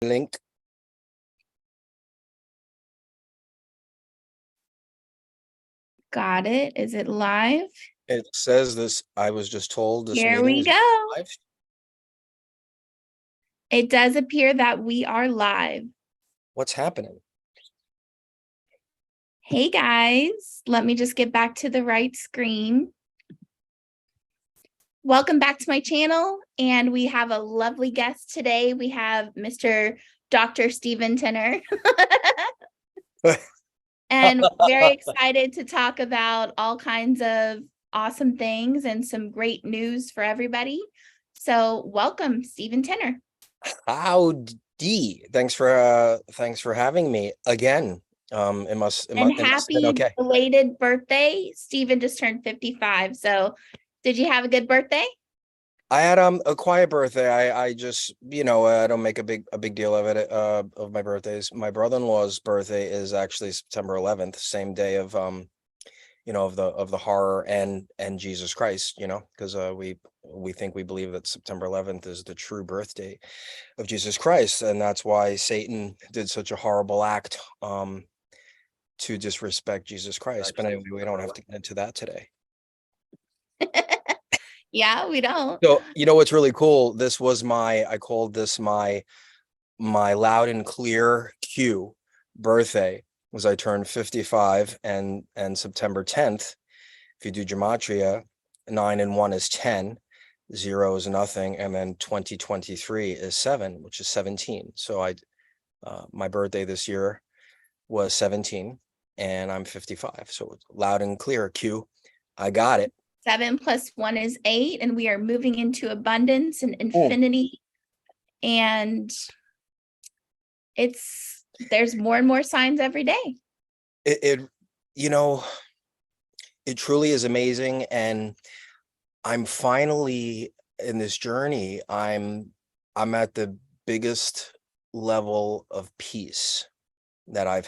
Link. Got it. Is it live? It says this. I was just told this Here meeting we is go. live. It does appear that we are live. What's happening? Hey guys, let me just get back to the right screen. Welcome back to my channel, and we have a lovely guest today. We have Mr. Dr. Steven Tenner. And very excited to talk about all kinds of awesome things and some great news for everybody. So welcome, Steven Tenner. Howdy. Thanks for having me again. It must have been Happy okay. belated birthday. Steven just turned 55. So did you have a good birthday? I had a quiet birthday. I just, I don't make a big deal of it of my birthdays. My brother-in-law's birthday is actually September 11th, same day of of the horror and Jesus Christ, because we believe that September 11th is the true birthday of Jesus Christ, and that's why Satan did such a horrible act to disrespect Jesus Christ. But anyway, we don't have to get into that today. Yeah, we don't. So, what's really cool, I called this my loud and clear Q birthday, was I turned 55, and September 10th, if you do gematria, 9 and 1 is 10, 0 is nothing, and then 2023 is 7, which is 17. So my birthday this year was 17, and I'm 55. So loud and clear Q. I got it. 7 + 1 is 8, and we are moving into abundance and infinity. And there's more and more signs every day. It truly is amazing. And I'm finally in this journey. I'm at the biggest level of peace that I've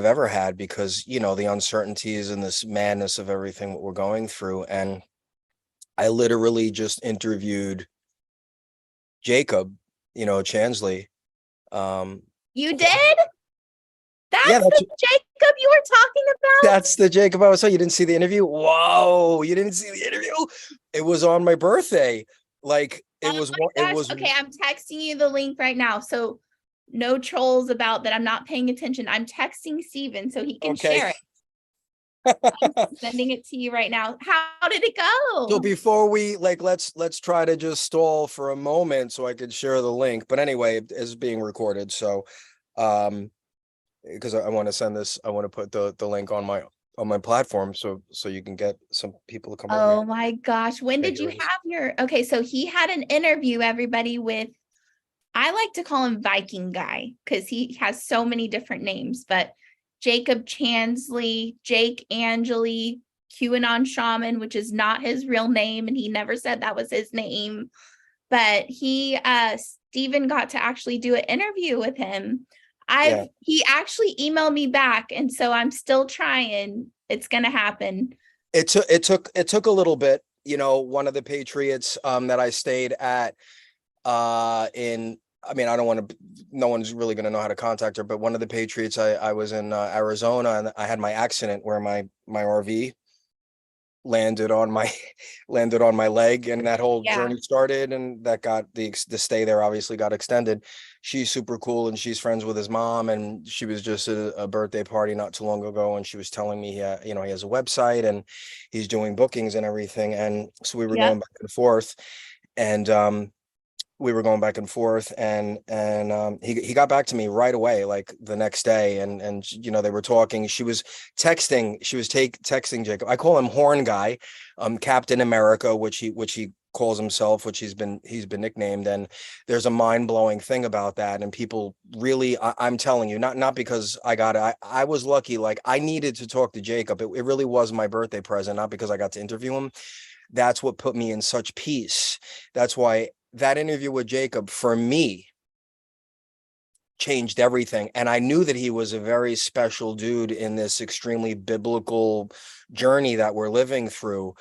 ever had, because the uncertainties and this madness of everything that we're going through. And I literally just interviewed Jacob, Chansley. You did? That's yeah, the Jacob you were talking about? That's the Jacob I was saying. You didn't see the interview? Whoa, you didn't see the interview? It was on my birthday. Like it was okay, I'm texting you the link right now. So no trolls about that. I'm not paying attention. I'm texting Steven so he can share it. I'm sending it to you right now. How did it go? So before we let's try to just stall for a moment so I could share the link. But anyway, it is being recorded. So because I want to send this, I want to put the link on my platform so you can get some people to come over. Oh my gosh. When did you have your okay? So he had an interview, everybody, with, I like to call him Viking Guy because he has so many different names, but Jacob Chansley, Jake Angeli, QAnon Shaman, which is not his real name, and he never said that was his name. But Steven got to actually do an interview with him. He actually emailed me back, and so I'm still trying. It's gonna happen. It took a little bit. One of the Patriots that I stayed at no one's really going to know how to contact her, but one of the Patriots, I was in Arizona, and I had my accident where my RV landed on my leg, and that whole journey started, and that got the stay there obviously got extended. She's super cool, and she's friends with his mom, and she was just at a birthday party not too long ago, and she was telling me he has a website and he's doing bookings and everything. And so we were going back and forth, and he got back to me right away, like the next day, and they were talking. She was texting Jacob. I call him Horn Guy, Captain America, which he calls himself, which he's been nicknamed. And there's a mind-blowing thing about that, and people really, I'm telling you, not because I got it. I was lucky. Like, I needed to talk to Jacob. It really was my birthday present, not because I got to interview him. That's what put me in such peace. That's why that interview with Jacob, for me, changed everything. And I knew that he was a very special dude in this extremely biblical journey that we're living through.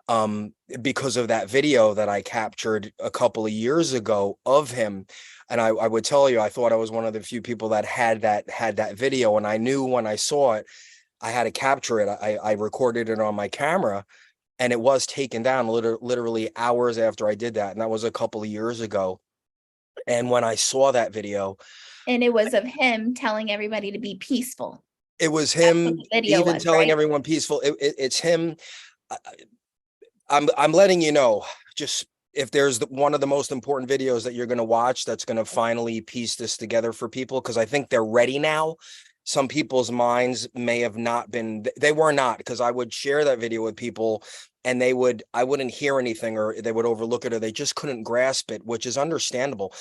because of that video that I captured a couple of years ago of him. And I would tell you, I thought I was one of the few people that had that video. And I knew when I saw it, I had to capture it. I recorded it on my camera, and it was taken down literally hours after I did that. And that was a couple of years ago. And when I saw that video, and it was of him telling everybody to be peaceful. it was him even telling everyone peaceful. It's him. I'm letting you know, just if there's one of the most important videos that you're going to watch that's going to finally piece this together for people, because I think they're ready now. Some people's minds may have not been, they were not, because I would share that video with people and I wouldn't hear anything, or they would overlook it, or they just couldn't grasp it, which is understandable.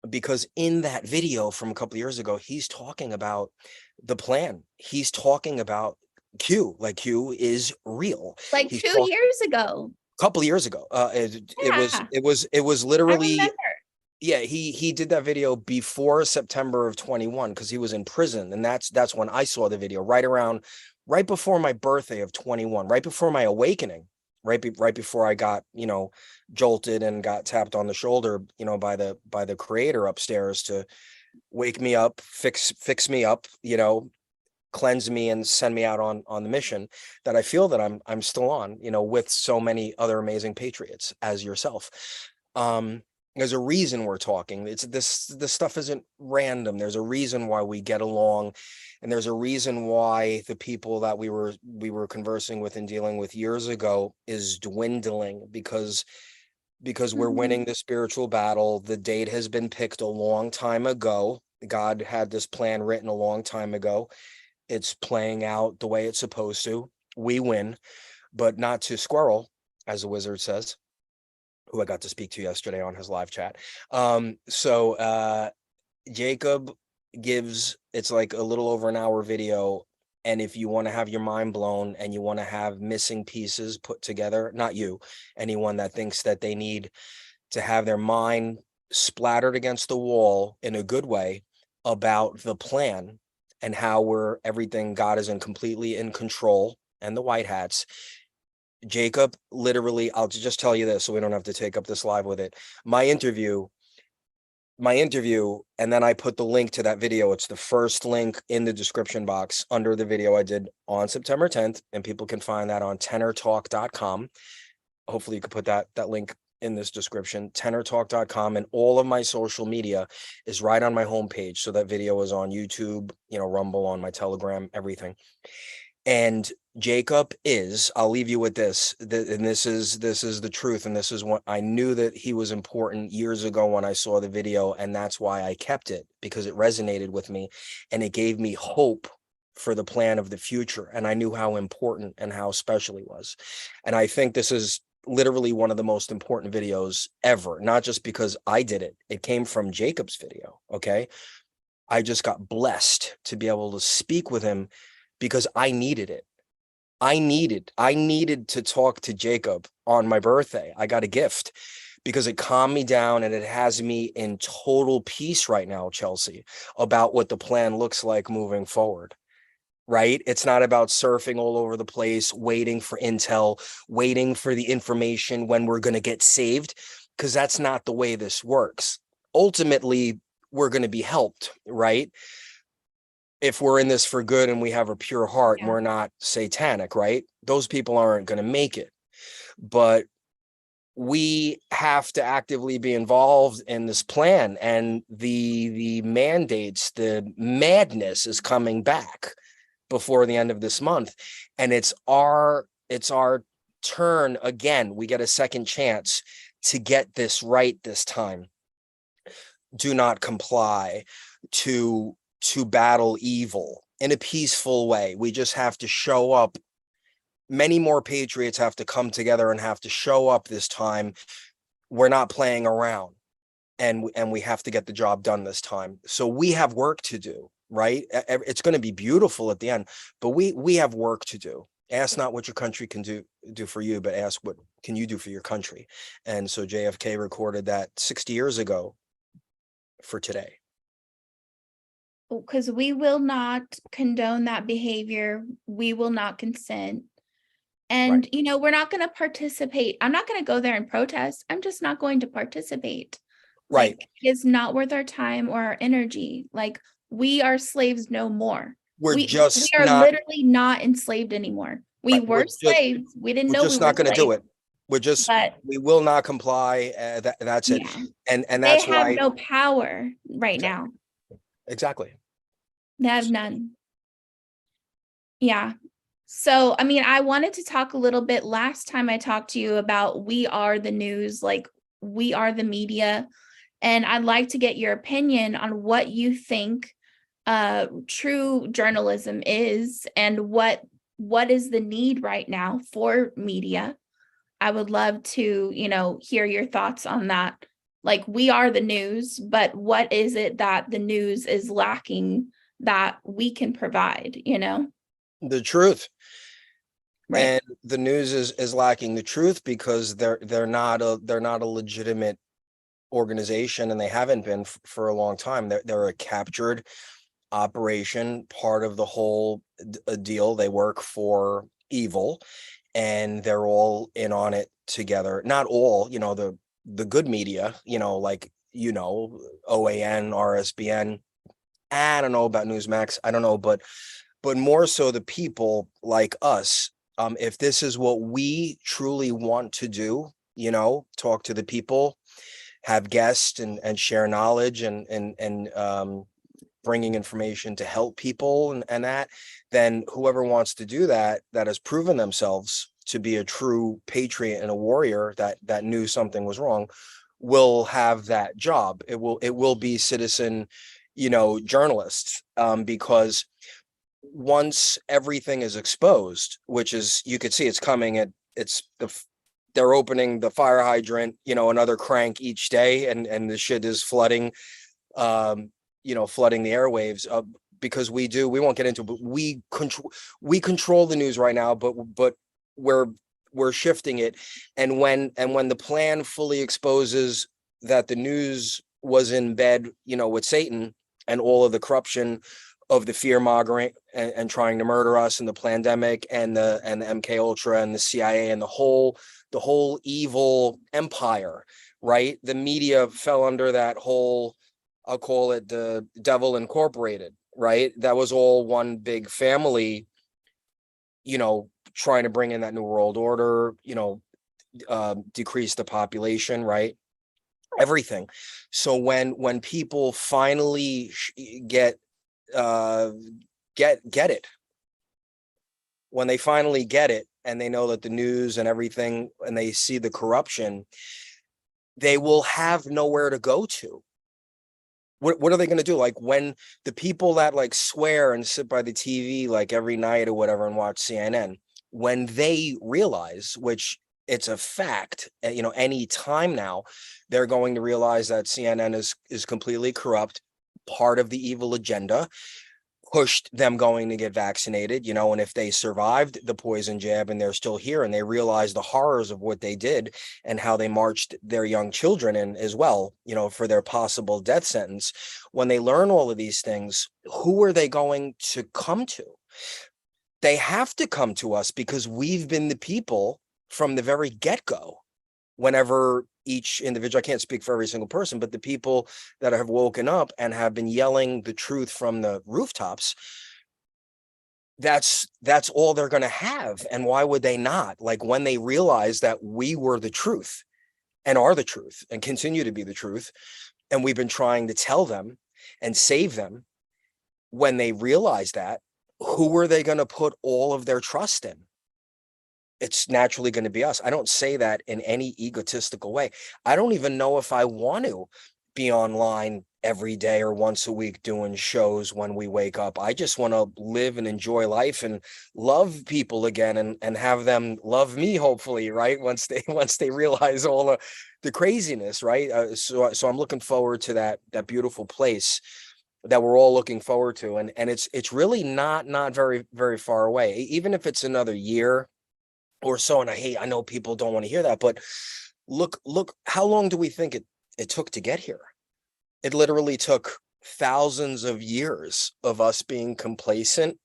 Because in that video from a couple of years ago, he's talking about the plan. He's talking about Q, like Q is real. Like he's 2 years ago. A couple of years ago. It was literally, yeah, he did that video before September of 21, because he was in prison. And that's when I saw the video, right before my birthday of 21, right before my awakening, right before I got, jolted and got tapped on the shoulder, by the creator upstairs to wake me up, fix me up, cleanse me and send me out on the mission that I feel that I'm still on, with so many other amazing patriots as yourself. There's a reason we're talking. This stuff isn't random. There's a reason why we get along, and there's a reason why the people that we were conversing with and dealing with years ago is dwindling, because we're winning the spiritual battle. The date has been picked a long time ago. God had this plan written a long time ago. It's playing out the way it's supposed to. We win, but not to Squirrel, as the wizard says, who I got to speak to yesterday on his live chat. Jacob gives, it's like a little over an hour video. And if you want to have your mind blown and you want to have missing pieces put together, not you, anyone that thinks that they need to have their mind splattered against the wall in a good way about the plan and how everything, God is completely in control, and the white hats. Jacob, literally, I'll just tell you this so we don't have to take up this live with it. My interview, and then I put the link to that video. It's the first link in the description box under the video I did on September 10th, and people can find that on tenortalk.com. Hopefully you could put that link in this description, tenortalk.com, and all of my social media is right on my homepage. So that video is on YouTube, Rumble, on my Telegram, everything. And Jacob is, I'll leave you with this, and this is the truth, and this is what I knew, that he was important years ago when I saw the video, and that's why I kept it, because it resonated with me and it gave me hope for the plan of the future. And I knew how important and how special he was. And I think this is literally one of the most important videos ever, not just because I did it. It came from Jacob's video. Okay. I just got blessed to be able to speak with him because I needed it. I needed to talk to Jacob on my birthday. I got a gift because it calmed me down, and it has me in total peace right now, Chelsea, about what the plan looks like moving forward. Right? It's not about surfing all over the place, waiting for intel, waiting for the information when we're going to get saved, because that's not the way this works. Ultimately, we're going to be helped, right? If we're in this for good and we have a pure heart, and we're not satanic, right? Those people aren't going to make it. But we have to actively be involved in this plan, and the mandates, the madness is coming back before the end of this month, and it's our turn again. We get a second chance to get this right this time. Do not comply to battle evil in a peaceful way. We just have to show up. Many more patriots have to come together and have to show up this time. We're not playing around, and we have to get the job done this time. So we have work to do. Right? It's going to be beautiful at the end, but we have work to do. Ask not what your country can do for you, but ask what can you do for your country. And so JFK recorded that 60 years ago for today. Because we will not condone that behavior. We will not consent. And, you know, we're not going to participate. I'm not going to go there and protest. I'm just not going to participate. Right. Like, it's not worth our time or our energy. Like, we are slaves no more. We are literally not enslaved anymore. We were slaves. We didn't know we were not going to do it. But we will not comply. That's it. And that's they have no power right now. Exactly. They have none. Yeah. So, I mean, I wanted to talk a little bit last time I talked to you about we are the news, like we are the media. And I'd like to get your opinion on what you think true journalism is and what is the need right now for media. I would love to, you know, hear your thoughts on that. Like, we are the news, but what is it that the news is lacking that we can provide, you know? The truth. Right. And the news is lacking the truth because they're not a legitimate organization, and they haven't been for a long time. They're a captured operation, part of the whole deal. They work for evil, and they're all in on it together. Not all, you know, the good media, you know, like, you know, OAN, RSBN. I don't know about Newsmax. I don't know, but more so the people like us. If this is what we truly want to do, you know, talk to the people, have guests, and share knowledge, and bringing information to help people, and that, then whoever wants to do that has proven themselves to be a true patriot and a warrior that knew something was wrong, will have that job. It will be citizen, you know, journalists, because once everything is exposed, which is, you could see it's coming, they're opening the fire hydrant, you know, another crank each day, and the shit is flooding, you know, flooding the airwaves, because we won't get into it, but we control the news right now, but we're shifting it. And when the plan fully exposes that the news was in bed, you know, with Satan and all of the corruption of the fear mongering and trying to murder us, and the pandemic, and the MK Ultra and the CIA and the whole evil empire, right? The media fell under that whole, I'll call it the devil incorporated, right? That was all one big family, you know, trying to bring in that new world order, you know, decrease the population, right? Everything. So when people finally get it, when they finally get it, and they know that the news and everything, and they see the corruption, they will have nowhere to go to. What are they going to do? Like, when the people that like swear and sit by the TV like every night or whatever and watch CNN, when they realize, which it's a fact, you know, any time now, they're going to realize that CNN is completely corrupt, part of the evil agenda, pushed them going to get vaccinated, you know, and if they survived the poison jab and they're still here, and they realize the horrors of what they did and how they marched their young children in as well, you know, for their possible death sentence, when they learn all of these things, who are they going to come to? They have to come to us, because we've been the people from the very get-go. Whenever each individual, I can't speak for every single person, but the people that have woken up and have been yelling the truth from the rooftops, that's all they're going to have. And why would they not? Like, when they realize that we were the truth and are the truth and continue to be the truth, and we've been trying to tell them and save them, when they realize that, who are they going to put all of their trust in? It's naturally going to be us. I don't say that in any egotistical way. I don't even know if I want to be online every day or once a week doing shows when we wake up. I just want to live and enjoy life and love people again, and have them love me, hopefully, right? Once they realize all the craziness, right? So I'm looking forward to that beautiful place that we're all looking forward to. And it's really not very, very far away, even if it's another year or so. And I know people don't want to hear that, but look, how long do we think it took to get here? It literally took thousands of years of us being complacent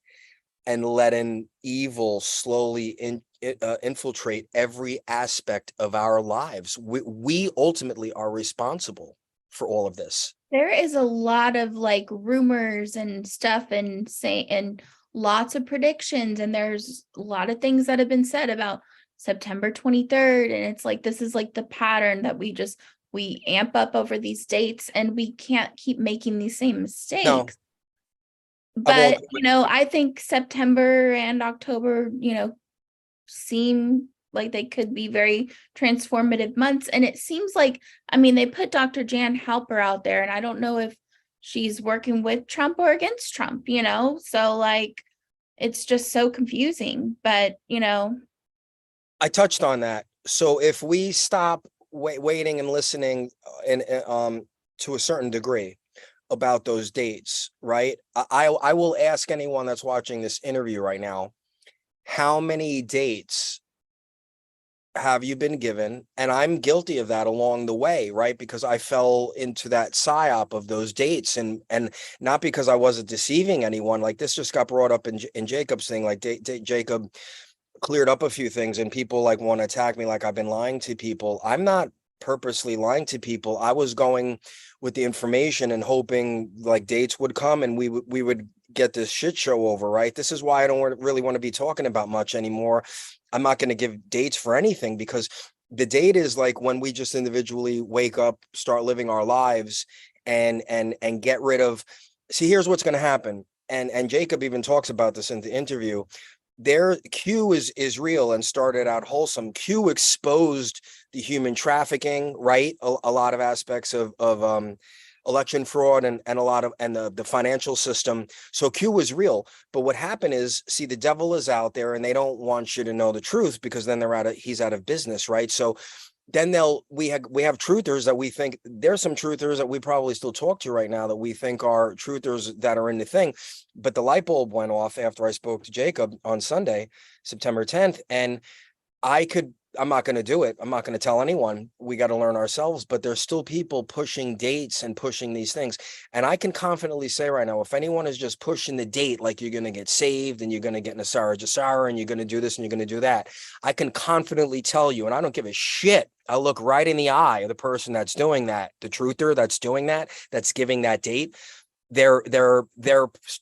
and letting evil slowly infiltrate every aspect of our lives. We ultimately are responsible for all of this. There is a lot of like rumors and stuff and lots of predictions, and there's a lot of things that have been said about September 23rd, and it's like this is like the pattern that we amp up over these dates, and we can't keep making these same mistakes. No, but I think September and October, seem like they could be very transformative months. And it seems like, they put Dr. Jan Halper out there, and I don't know if she's working with Trump or against Trump, so like it's just so confusing. But I touched on that. So if we stop waiting and listening and to a certain degree about those dates, right? I will ask anyone that's watching this interview right now, how many dates have you been given? And I'm guilty of that along the way, right? Because I fell into that psyop of those dates, and not because I wasn't deceiving anyone. Like this just got brought up in Jacob's thing. Like Jacob cleared up a few things, and people like want to attack me like I've been lying to people. I'm not purposely lying to people. I was going with the information and hoping like dates would come and we would get this shit show over, right? This is why I don't really want to be talking about much anymore. I'm not going to give dates for anything, because the date is like when we just individually wake up, start living our lives, and get rid of. See, here's what's going to happen. And Jacob even talks about this in the interview. Q is real and started out wholesome. Q exposed the human trafficking, right? A lot of aspects of election fraud and a lot of the financial system. So Q was real. But what happened is, see, the devil is out there, and they don't want you to know the truth, because then he's out of business, right? So then we have truthers that we think, there's some truthers that we probably still talk to right now that we think are truthers that are in the thing. But the light bulb went off after I spoke to Jacob on Sunday, September 10th. And I'm not going to do it. I'm not going to tell anyone. We got to learn ourselves, but there's still people pushing dates and pushing these things. And I can confidently say right now, if anyone is just pushing the date, like you're going to get saved and you're going to get Nasara Jasara and you're going to do this and you're going to do that, I can confidently tell you, and I don't give a shit. I look right in the eye of the person that's doing that, the truther that's doing that, that's giving that date. They're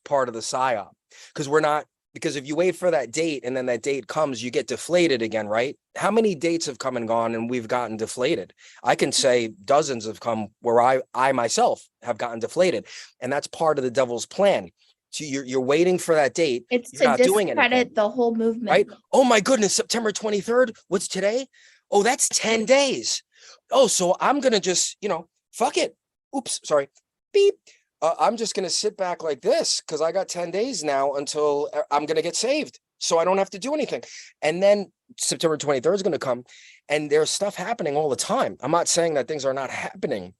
part of the psyop, because if you wait for that date and then that date comes, you get deflated again, right? How many dates have come and gone and we've gotten deflated? I can say dozens have come where I myself have gotten deflated. And that's part of the devil's plan. So you're waiting for that date. It's you're to discredit the whole movement. Right? Oh my goodness, September 23rd. What's today? Oh, that's 10 days. Oh, so I'm going to just, fuck it. Oops, sorry. Beep. I'm just going to sit back like this because I got 10 days now until I'm going to get saved. So I don't have to do anything. And then September 23rd is going to come, and there's stuff happening all the time. I'm not saying that things are not happening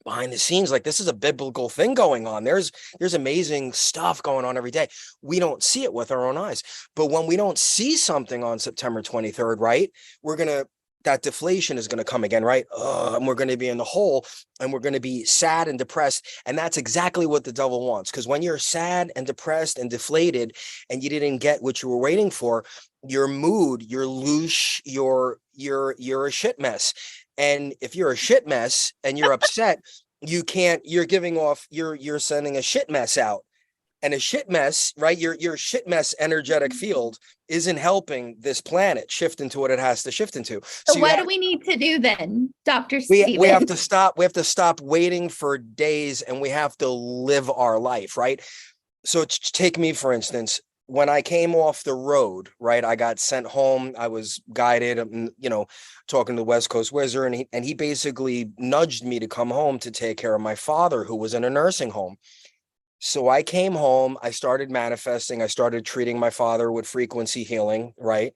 behind the scenes. Like, this is a biblical thing going on. There's amazing stuff going on every day. We don't see it with our own eyes. But when we don't see something on September 23rd, right, that deflation is going to come again, right? And we're going to be in the hole, and we're going to be sad and depressed. And that's exactly what the devil wants. Because when you're sad and depressed and deflated and you didn't get what you were waiting for, your mood, you're loose, you're a shit mess. And if you're a shit mess and you're upset, you're sending a shit mess out. And a shit mess, right? Your shit mess energetic field isn't helping this planet shift into what it has to shift into. So what do we need to do then, Dr. Steven? We have to stop waiting for days, and we have to live our life, right? So take me, for instance, when I came off the road, right? I got sent home. I was guided, talking to the West Coast Wizard, and he basically nudged me to come home to take care of my father, who was in a nursing home. So I came home, I started manifesting, I started treating my father with frequency healing, right?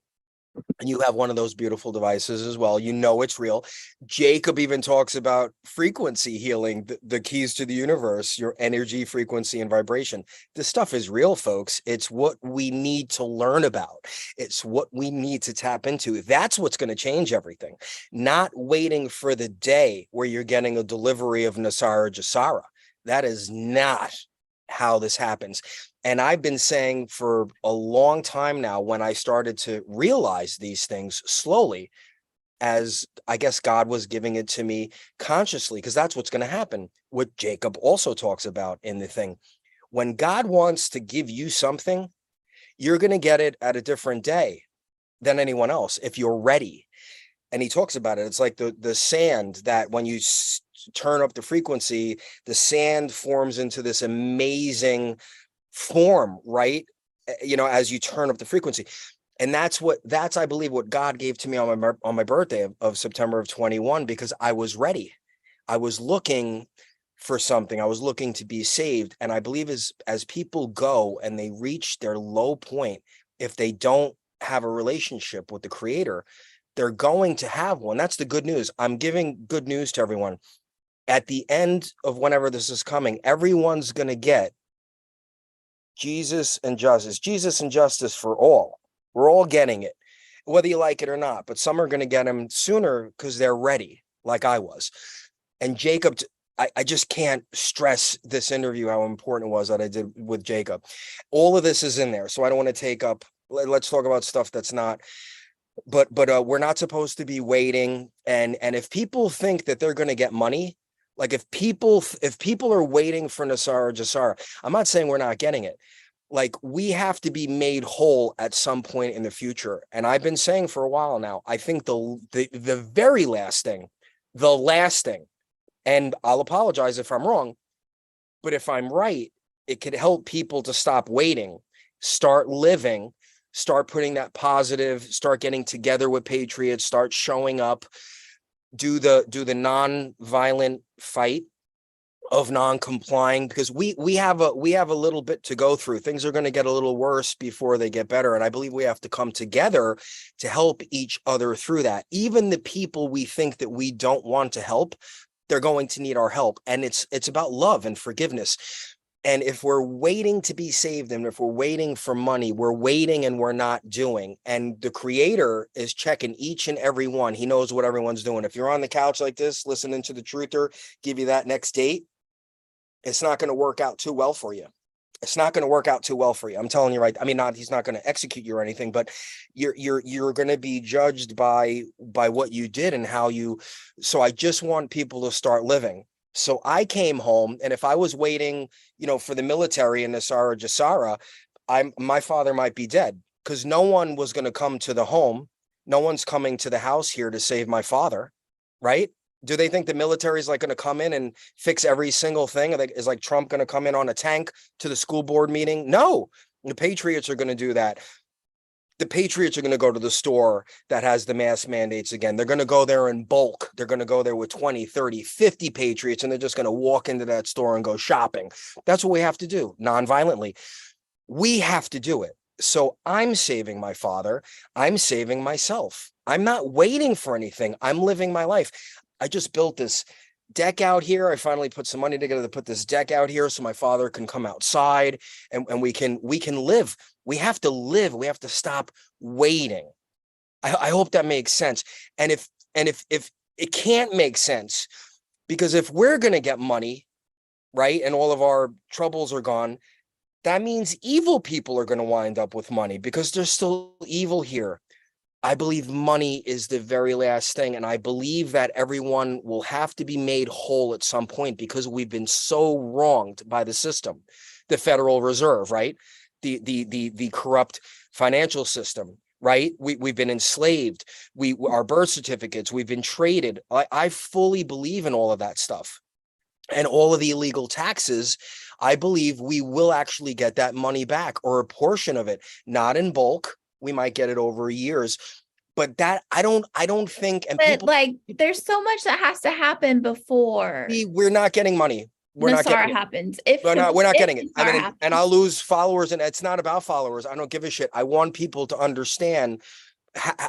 And you have one of those beautiful devices as well. It's real. Jacob even talks about frequency healing, the keys to the universe, your energy, frequency, and vibration. This stuff is real, folks. It's what we need to learn about. It's what we need to tap into. That's what's going to change everything. Not waiting for the day where you're getting a delivery of Nasara Jasara. That is not how this happens. And I've been saying for a long time now, when I started to realize these things slowly, as I guess God was giving it to me consciously, because that's what's going to happen. What Jacob also talks about in the thing. When God wants to give you something, you're going to get it at a different day than anyone else if you're ready. And he talks about it. It's like the sand that when you turn up the frequency, the sand forms into this amazing form, right? As you turn up the frequency. And that's I believe what God gave to me on my birthday of September of 21, because I was ready. I was looking for something. I was looking to be saved. And I believe as people go and they reach their low point, if they don't have a relationship with the Creator, they're going to have one. That's the good news. I'm giving good news to everyone. At the end of whenever this is coming, everyone's going to get Jesus and justice for all. We're all getting it, whether you like it or not, but some are going to get him sooner because they're ready, like I was. And Jacob, I just can't stress this interview, how important it was that I did with Jacob. All of this is in there. So I don't want to take up, let's talk about stuff that's not, but we're not supposed to be waiting. And if people think that they're going to get money, like if people are waiting for Nasara Jasara, I'm not saying we're not getting it. Like, we have to be made whole at some point in the future. And I've been saying for a while now, I think the very last thing, and I'll apologize if I'm wrong, but if I'm right, it could help people to stop waiting, start living, start putting that positive, start getting together with patriots, start showing up, do the non-violent fight of non-complying, because we have a little bit to go through. Things are going to get a little worse before they get better. And I believe we have to come together to help each other through that. Even the people we think that we don't want to help, they're going to need our help. And it's about love and forgiveness. And if we're waiting to be saved, and if we're waiting for money, we're waiting and we're not doing. And the Creator is checking each and every one. He knows what everyone's doing. If you're on the couch like this, listening to the truther give you that next date, it's not going to work out too well for you. It's not going to work out too well for you. I'm telling you, right? I mean, he's not going to execute you or anything, but you're going to be judged by what you did and how you. So I just want people to start living. So I came home, and if I was waiting, for the military in Nasara Jasara, my father might be dead, because no one was going to come to the home. No one's coming to the house here to save my father, right? Do they think the military is like going to come in and fix every single thing? Is like Trump going to come in on a tank to the school board meeting? No, the Patriots are going to do that. The Patriots are going to go to the store that has the mask mandates again. They're going to go there in bulk. They're going to go there with 20, 30, 50 Patriots, and they're just going to walk into that store and go shopping. That's what we have to do, non-violently. We have to do it. So I'm saving my father. I'm saving myself. I'm not waiting for anything. I'm living my life. I just built this deck out here. I finally put some money together to put this deck out here so my father can come outside and we can live. We have to live. We have to stop waiting. I hope that makes sense. And if it can't make sense, because if we're going to get money, right, and all of our troubles are gone, that means evil people are going to wind up with money, because there's still evil here. I believe money is the very last thing. And I believe that everyone will have to be made whole at some point, because we've been so wronged by the system, the Federal Reserve, right? The corrupt financial system, right? We've been enslaved. Our birth certificates, we've been traded. I fully believe in all of that stuff. And all of the illegal taxes, I believe we will actually get that money back, or a portion of it, not in bulk. We might get it over years, but that I don't think. And but people, there's so much that has to happen before we're not getting money. We're not getting happens. We're not getting it. I mean, and I'll lose followers, and it's not about followers. I don't give a shit. I want people to understand.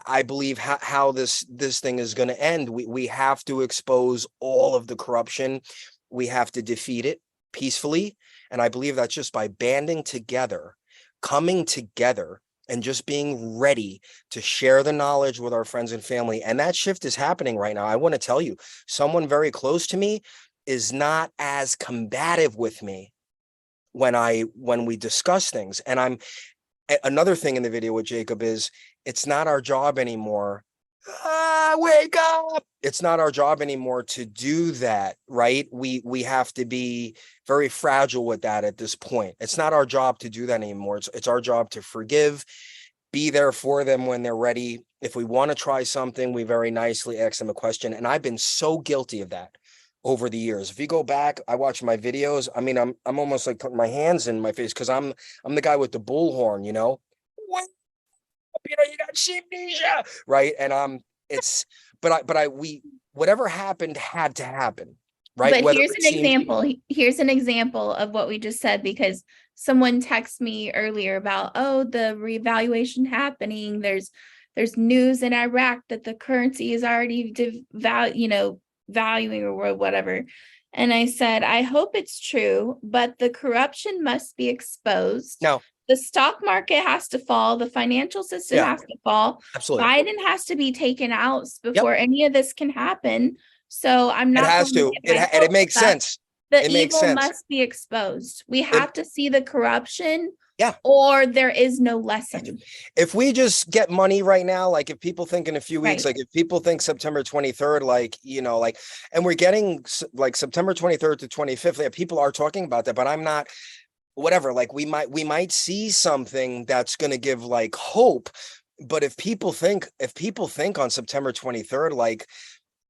I believe how this thing is going to end. We have to expose all of the corruption. We have to defeat it peacefully, and I believe that's just by banding together, coming together, and just being ready to share the knowledge with our friends and family. And that shift is happening right now. I want to tell you, someone very close to me is not as combative with me when we discuss things. And another thing in the video with Jacob is, it's not our job anymore. Wake up. It's not our job anymore to do that, right? We have to be very fragile with that at this point. It's not our job to do that anymore. It's our job to forgive, be there for them when they're ready. If we want to try something, we very nicely ask them a question. And I've been so guilty of that over the years. If you go back, I watch my videos. I mean, I'm almost like putting my hands in my face, because I'm the guy with the bullhorn, you know. What? You know, you got amnesia, right? And it's we whatever happened had to happen, right? But Whether here's an example. Here's an example of what we just said, because someone texted me earlier about, oh, the reevaluation happening. There's news in Iraq that the currency is already valuing or whatever. And I said, I hope it's true, but the corruption must be exposed. No. The stock market has to fall. The financial system has to fall. Absolutely. Biden has to be taken out before any of this can happen. So I'm not. It has to. It makes sense. The evil must be exposed. We have to see the corruption. Yeah. Or there is no lesson. If we just get money right now, like if people think in a few weeks, like if people think September 23rd, like, you know, like, and we're getting like September 23rd to 25th, like, people are talking about that, but I'm not, whatever, like we might see something that's going to give like hope. But if people think on September 23rd, like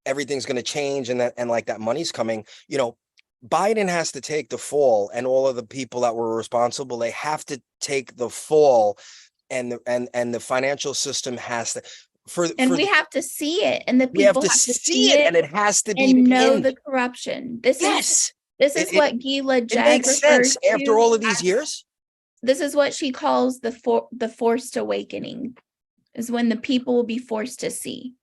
everything's going to change and like that money's coming, you know, Biden has to take the fall, and all of the people that were responsible, they have to take the fall, and the financial system has to we have to see it, and the people have to see it, and it has to be and know the corruption. This is what Gila Jag makes sense after all of these years. This is what she calls the forced awakening, is when the people will be forced to see.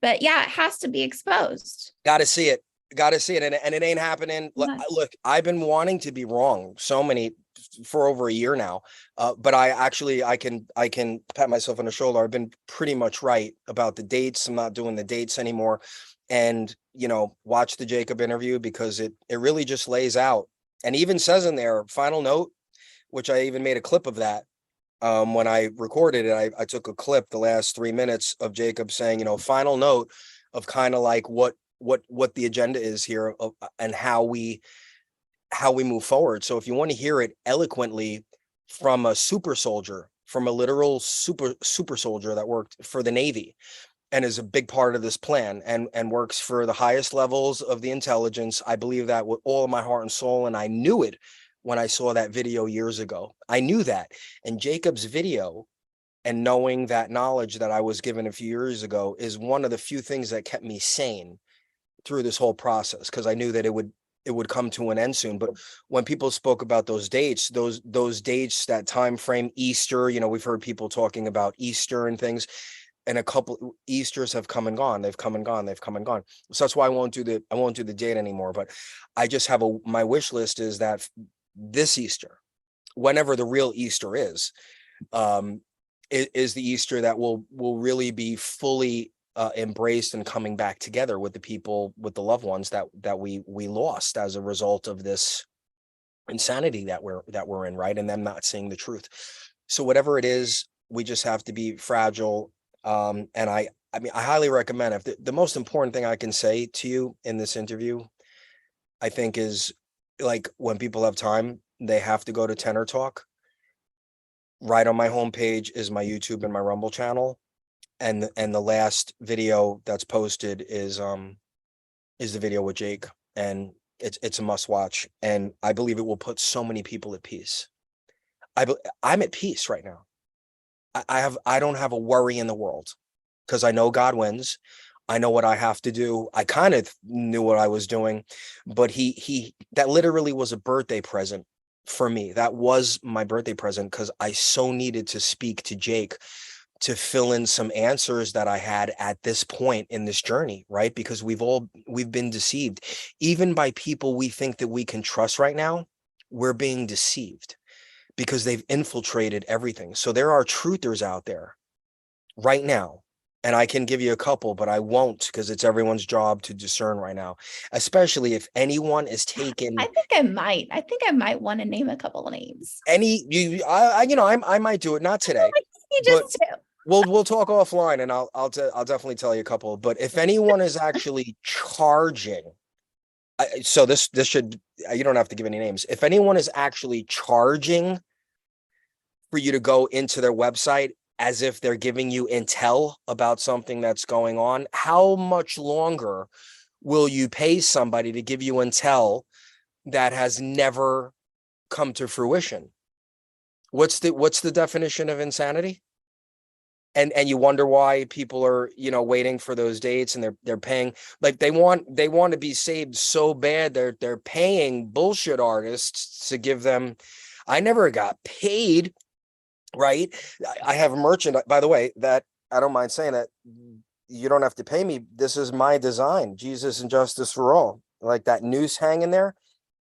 But yeah, it has to be exposed. Got to see it. And it ain't happening. Look, I've been wanting to be wrong for over a year now. But I can pat myself on the shoulder. I've been pretty much right about the dates. I'm not doing the dates anymore. And, you know, watch the Jacob interview, because it really just lays out, and even says in there, final note, which I even made a clip of that. When I recorded it, I took a clip, the last 3 minutes of Jacob saying, you know, final note of kind of like what the agenda is here, and how we move forward. So if you want to hear it eloquently from a super soldier, from a literal super soldier that worked for the Navy and is a big part of this plan, and works for the highest levels of the intelligence, I believe that with all of my heart and soul. And I knew it when I saw that video years ago. I knew that. And Jacob's video, and knowing that knowledge that I was given a few years ago, is one of the few things that kept me sane through this whole process, because I knew that it would come to an end soon. But when people spoke about those dates, those dates, that time frame, Easter, you know, we've heard people talking about Easter and things, and a couple Easters have come and gone. They've come and gone. So that's why I won't do the date anymore. But I just have my wish list is that this Easter, whenever the real Easter is the Easter that will really be fully embraced and coming back together with the people, with the loved ones that we lost as a result of this insanity that we're in, right? And them not seeing the truth. So whatever it is, we just have to be fragile. And I mean, I highly recommend, if the most important thing I can say to you in this interview, I think, is like, when people have time, they have to go to Tenor Talk. Right on my homepage is my YouTube and my Rumble channel. And the last video that's posted is the video with Jake, and it's a must watch. And I believe it will put so many people at peace. I'm at peace right now. I don't have a worry in the world, because I know God wins. I know what I have to do. I kind of knew what I was doing, but that literally was a birthday present for me. That was my birthday present, because I so needed to speak to Jake to fill in some answers that I had at this point in this journey, right? Because we've been deceived, even by people we think that we can trust right now. We're being deceived because they've infiltrated everything. So there are truthers out there right now, And I can give you a couple, but I won't, because it's everyone's job to discern right now, especially if anyone is taken. I think I might want to name a couple of names. I might do it, not today, You but just do. we'll talk offline, and I'll definitely tell you a couple. But if anyone is actually charging, so this should, you don't have to give any names. If anyone is actually charging for you to go into their website as if they're giving you intel about something that's going on, how much longer will you pay somebody to give you intel that has never come to fruition? What's the definition of insanity? And you wonder why people are, waiting for those dates, and they're paying, like, they want to be saved so bad, they're paying bullshit artists to give them. I never got paid, right? I have a merchant, by the way, that I don't mind saying that you don't have to pay me. This is my design, Jesus and Justice for All. Like that noose hanging there,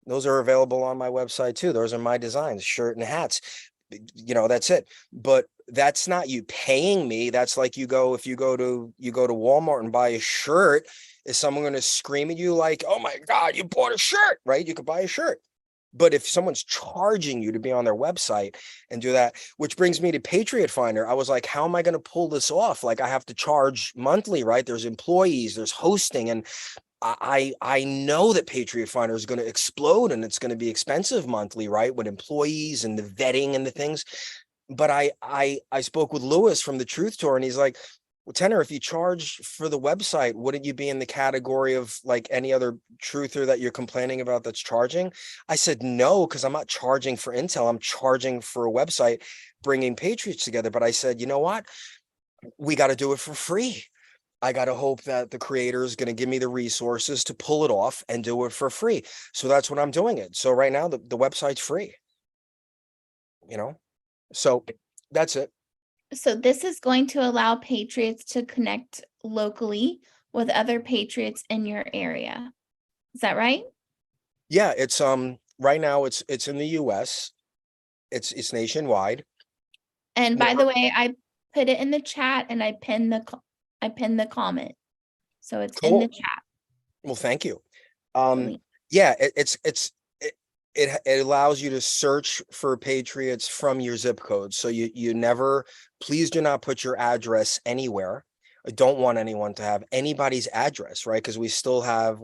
those are available on my website too. Those are my designs, shirt and hats. That's it. But that's not you paying me. That's like if you go to Walmart and buy a shirt, is someone going to scream at you like, "Oh my God, you bought a shirt," right? You could buy a shirt. But if someone's charging you to be on their website and do that, which brings me to Patriot Finder, I was like, how am I going to pull this off? Like, I have to charge monthly, right? There's employees, there's hosting, and I know that Patriot Finder is going to explode, and it's going to be expensive monthly, right? With employees and the vetting and the things. But I spoke with Lewis from the Truth Tour, and he's like, well, Tenor, if you charge for the website, wouldn't you be in the category of like any other truther that you're complaining about that's charging? I said, no, because I'm not charging for intel. I'm charging for a website, bringing patriots together. But I said, you know what? We got to do it for free. I got to hope that the creator is going to give me the resources to pull it off and do it for free. So that's what I'm doing it. So right now, the website's free, so that's it. So this is going to allow patriots to connect locally with other patriots in your area. Is that right? Yeah, it's right now it's in the US. It's nationwide. And by the way, I put it in the chat, and I pinned the comment. So it's in the chat. Well, thank you. Yeah, it allows you to search for patriots from your zip code. So you never, please do not put your address anywhere. I don't want anyone to have anybody's address, right? Because we still have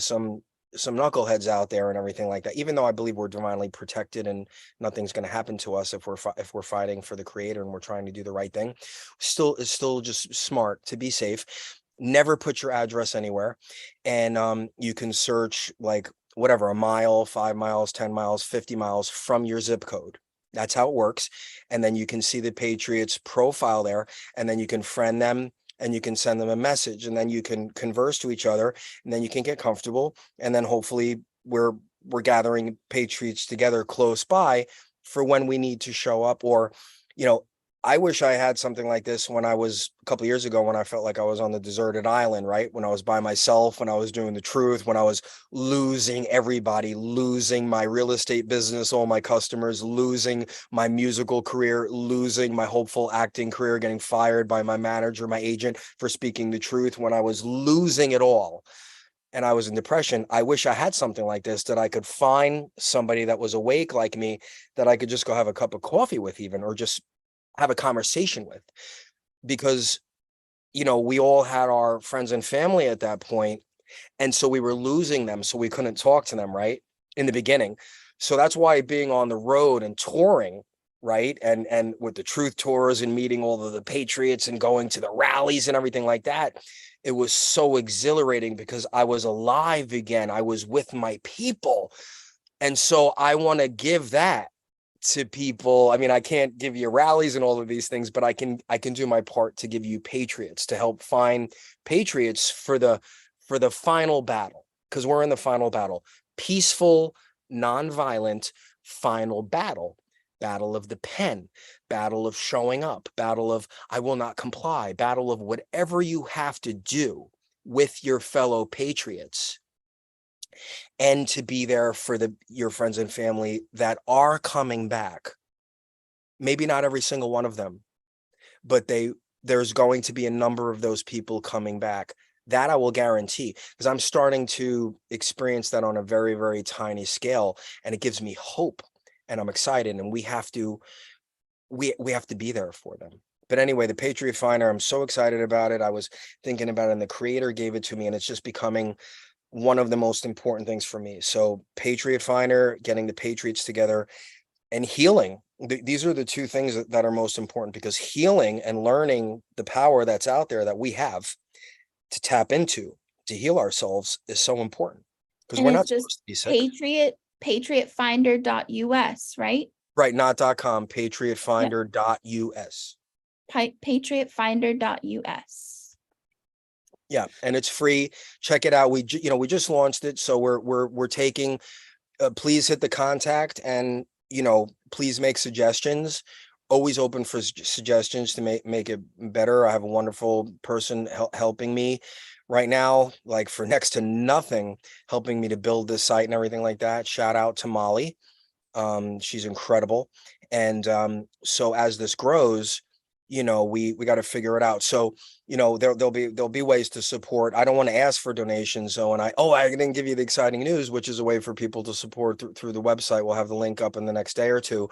some knuckleheads out there and everything like that. Even though I believe we're divinely protected and nothing's going to happen to us if we're fighting for the creator and we're trying to do the right thing, it's still just smart to be safe. Never put your address anywhere, and you can search like whatever, a mile, 5 miles, 10 miles, 50 miles from your zip code. That's how it works. And then you can see the Patriots profile there, and then you can friend them, and you can send them a message, and then you can converse to each other, and then you can get comfortable. And then hopefully we're gathering patriots together close by for when we need to show up. Or, I wish I had something like this when I was a couple of years ago, when I felt like I was on the deserted island, right? When I was by myself, when I was doing the truth, when I was losing everybody, losing my real estate business, all my customers, losing my musical career, losing my hopeful acting career, getting fired by my manager, my agent for speaking the truth, when I was losing it all and I was in depression. I wish I had something like this, that I could find somebody that was awake like me, that I could just go have a cup of coffee with, even, or just have a conversation with. Because we all had our friends and family at that point, and so we were losing them, so we couldn't talk to them, right, in the beginning. So that's why being on the road and touring, right, and with the truth tours and meeting all of the patriots and going to the rallies and everything like that, it was so exhilarating, because I was alive again. I was with my people. And so I want to give that to people. I mean, I can't give you rallies and all of these things, but I can do my part to give you patriots, to help find patriots for the final battle, because we're in the final battle. Peaceful, nonviolent final battle. Battle of the pen, battle of showing up, battle of I will not comply, battle of whatever you have to do with your fellow patriots, and to be there for your friends and family that are coming back. Maybe not every single one of them, but they there's going to be a number of those people coming back. That I will guarantee, because I'm starting to experience that on a very, very tiny scale, and it gives me hope, and I'm excited, and we have to be there for them. But anyway, the Patriot Finder, I'm so excited about it. I was thinking about it, and the creator gave it to me, and it's just becoming one of the most important things for me. So Patriot Finder, getting the Patriots together, and healing. These are the two things that are most important, because healing and learning the power that's out there that we have to tap into to heal ourselves is so important, because we're not supposed to be sick. Patriotfinder.us, right? Right, not .com, patriotfinder.us. Patriotfinder.us. Yeah, and it's free. Check it out. We just launched it, so we're taking. Please hit the contact, and please make suggestions. Always open for suggestions to make it better. I have a wonderful person helping me right now, like for next to nothing, helping me to build this site and everything like that. Shout out to Molly. She's incredible. And so as this grows, we got to figure it out. So, there'll be ways to support. I don't want to ask for donations. So, I didn't give you the exciting news, which is a way for people to support through the website. We'll have the link up in the next day or two.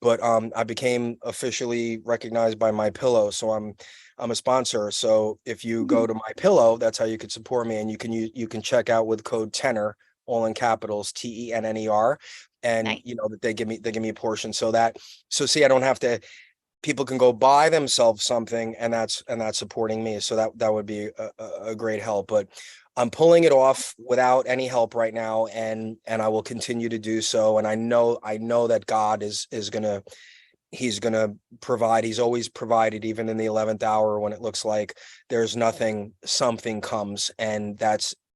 But I became officially recognized by My Pillow, so I'm a sponsor. So if you go to My Pillow, that's how you could support me, and you can check out with code TENNER, all in capitals, TENNER, and Nice. that they give me a portion. So see, I don't have to. People can go buy themselves something, and that's supporting me. So that would be a great help. But I'm pulling it off without any help right now, and I will continue to do so. And I know that God is he's gonna provide. He's always provided, even in the 11th hour when it looks like there's nothing. Something comes, and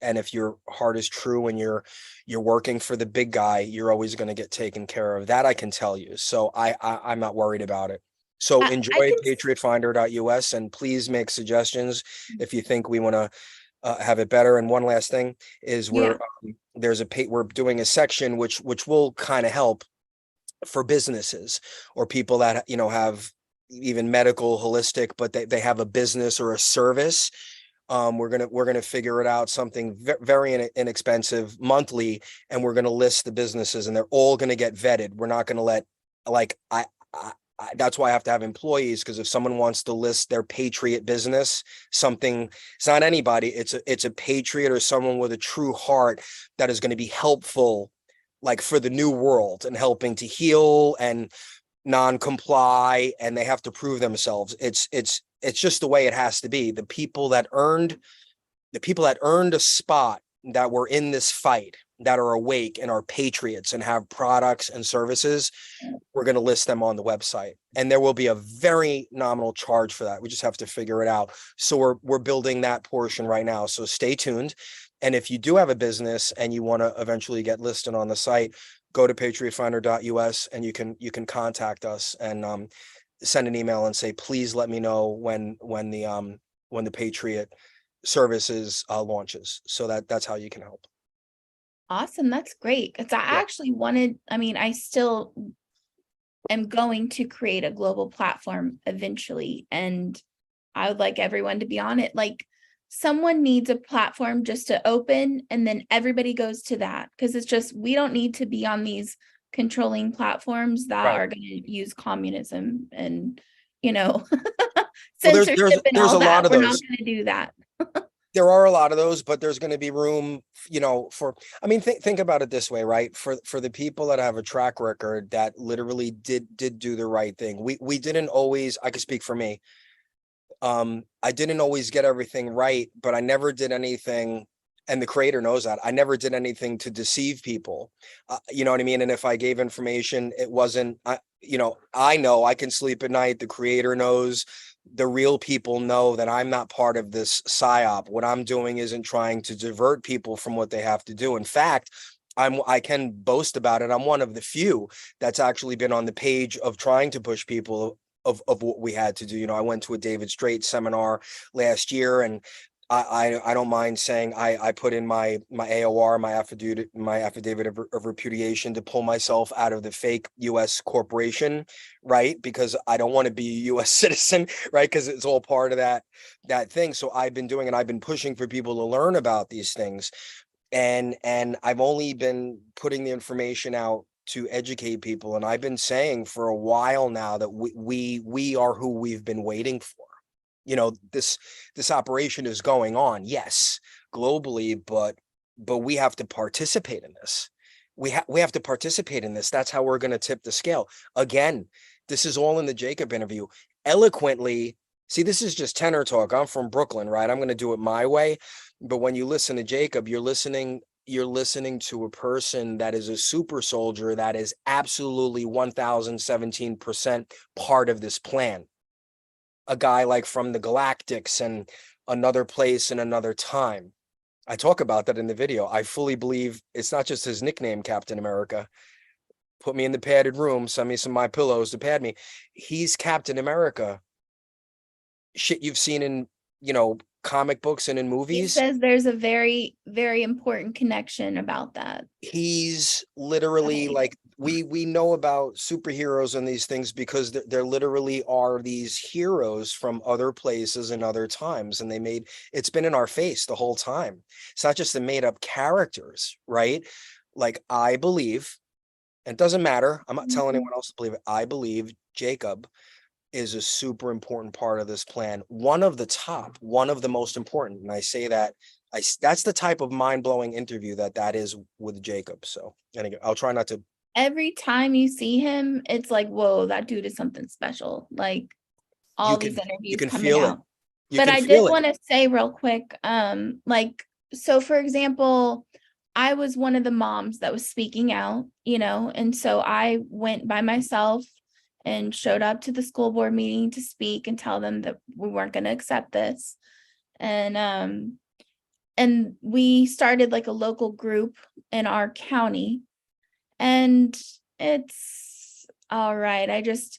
if your heart is true and you're working for the big guy, you're always going to get taken care of. That I can tell you. So I'm not worried about it. So enjoy patriotfinder.us, and please make suggestions if you think we want to have it better. And one last thing is we're doing a section which will kind of help for businesses or people that have even medical, holistic, but they have a business or a service. We're gonna figure it out, something very inexpensive monthly, and we're gonna list the businesses, and they're all gonna get vetted. We're not gonna let, that's why I have to have employees, because if someone wants to list their Patriot business, it's not anybody, it's a Patriot or someone with a true heart that is going to be helpful, like for the new world, and helping to heal and non-comply, and they have to prove themselves. It's just the way it has to be. The people that earned a spot, that were in this fight, that are awake and are patriots and have products and services, we're going to list them on the website, and there will be a very nominal charge for that. We just have to figure it out. So we're building that portion right now. So stay tuned. And if you do have a business and you want to eventually get listed on the site, go to patriotfinder.us, and you can contact us and send an email and say, please let me know when the Patriot services launches. So that's how you can help. Awesome. That's great. Because I actually I still am going to create a global platform eventually, and I would like everyone to be on it. Like, someone needs a platform just to open, and then everybody goes to that, because it's just, we don't need to be on these controlling platforms that are going to use communism and censorship and all that. We're not going to do that. There are a lot of those, but there's going to be room, for, think about it this way, right? For the people that have a track record that literally did do the right thing. We didn't always, I can speak for me. I didn't always get everything right, but I never did anything, and the creator knows that. I never did anything to deceive people. You know what I mean? And if I gave information, it wasn't, I know I can sleep at night. The creator knows. The real people know that I'm not part of this psyop. What I'm doing isn't trying to divert people from what they have to do. In fact, I can boast about it. I'm one of the few that's actually been on the page of trying to push people of what we had to do. I went to a David Straight seminar last year, and I don't mind saying I put in my AOR, my affidavit of repudiation to pull myself out of the fake US corporation, right? Because I don't want to be a US citizen, right? Because it's all part of that thing. So I've been pushing for people to learn about these things. And I've only been putting the information out to educate people. And I've been saying for a while now that we are who we've been waiting for. You know, this operation is going on, yes, globally, but we have to participate in this. We have to participate in this. That's how we're going to tip the scale. Again, this is all in the Jacob interview. Eloquently, see, this is just tenor talk. I'm from Brooklyn, right? I'm going to do it my way. But when you listen to Jacob, you're listening to a person that is a super soldier that is absolutely 1017% part of this plan. A guy like from the Galactics and another place and another time. I talk about that in the video. I fully believe it's not just his nickname, Captain America. Put me in the padded room, send me some My Pillows to pad me. He's Captain America. Shit you've seen in, comic books and in movies. He says there's a very, very important connection about that. He's literally like, we know about superheroes and these things because there literally are these heroes from other places and other times, and it's been in our face the whole time. It's not just the made up characters, right? Like, I believe, and it doesn't matter, I'm not telling anyone else to believe it, I believe Jacob is a super important part of this plan. One of the most important. And I say that that's the type of mind-blowing interview that is with Jacob. So anyway, I'll try not to. Every time you see him, it's like, whoa, that dude is something special. Like all these interviews coming out. But I did want to say real quick, so for example, I was one of the moms that was speaking out, and so I went by myself and showed up to the school board meeting to speak and tell them that we weren't going to accept this. And we started like a local group in our county, and it's all right. It's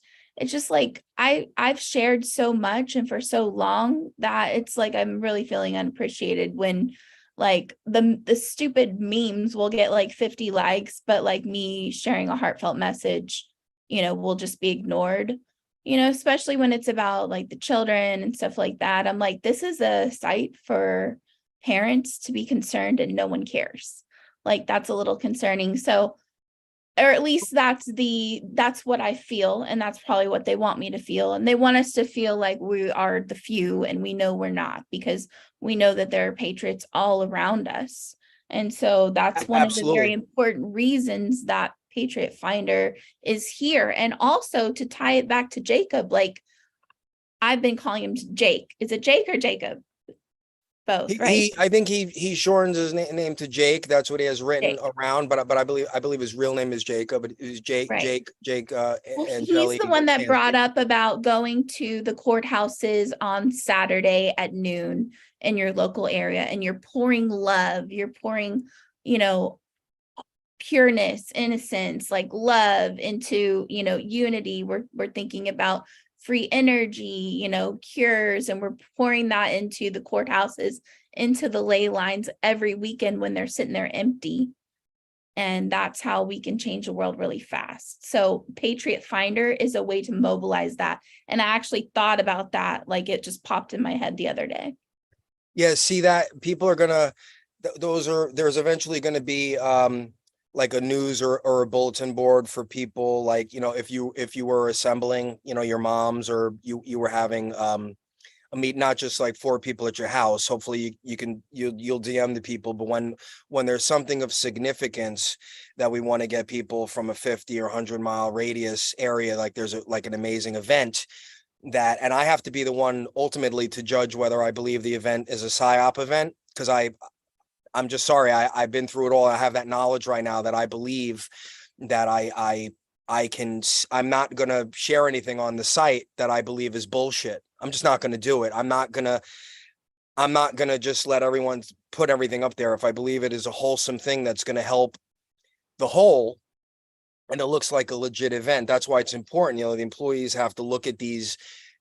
just like I've shared so much and for so long that it's like I'm really feeling unappreciated when like the stupid memes will get like 50 likes, but like me sharing a heartfelt message, will just be ignored, especially when it's about like the children and stuff like that. I'm like, this is a site for parents to be concerned and no one cares. Like, that's a little concerning. So, or at least that's what I feel. And that's probably what they want me to feel. And they want us to feel like we are the few, and we know we're not, because we know that there are patriots all around us. And so that's one of the very important reasons that Patriot Finder is here. And also to tie it back to Jacob, like I've been calling him Jake. Is it Jake or Jacob? Both, right? I think he shortens his name to Jake. That's what he has written around. But I believe his real name is Jacob. But it was Jake. Right. Jake. He's the one that brought up about going to the courthouses on Saturday at noon in your local area, and you're pouring love. You're pouring, pureness, innocence, like love into, unity. We're thinking about free energy, cures, and we're pouring that into the courthouses, into the ley lines every weekend when they're sitting there empty. And that's how we can change the world really fast. So Patriot Finder is a way to mobilize that. And I actually thought about that, like it just popped in my head the other day. Yeah, see that people are gonna, there's eventually gonna be like a news or a bulletin board for people, like, if you were assembling, your moms, or you were having a meet, not just like 4 people at your house. Hopefully you'll DM the people, but when there's something of significance that we want to get people from a 50 or 100 mile radius area, like there's an amazing event and I have to be the one ultimately to judge whether I believe the event is a PSYOP event, because I'm just sorry. I've been through it all. I have that knowledge right now that I believe that I'm not going to share anything on the site that I believe is bullshit. I'm just not going to do it. I'm not going to just let everyone put everything up there. If I believe it is a wholesome thing that's going to help the whole, and it looks like a legit event, that's why it's important. The employees have to look at these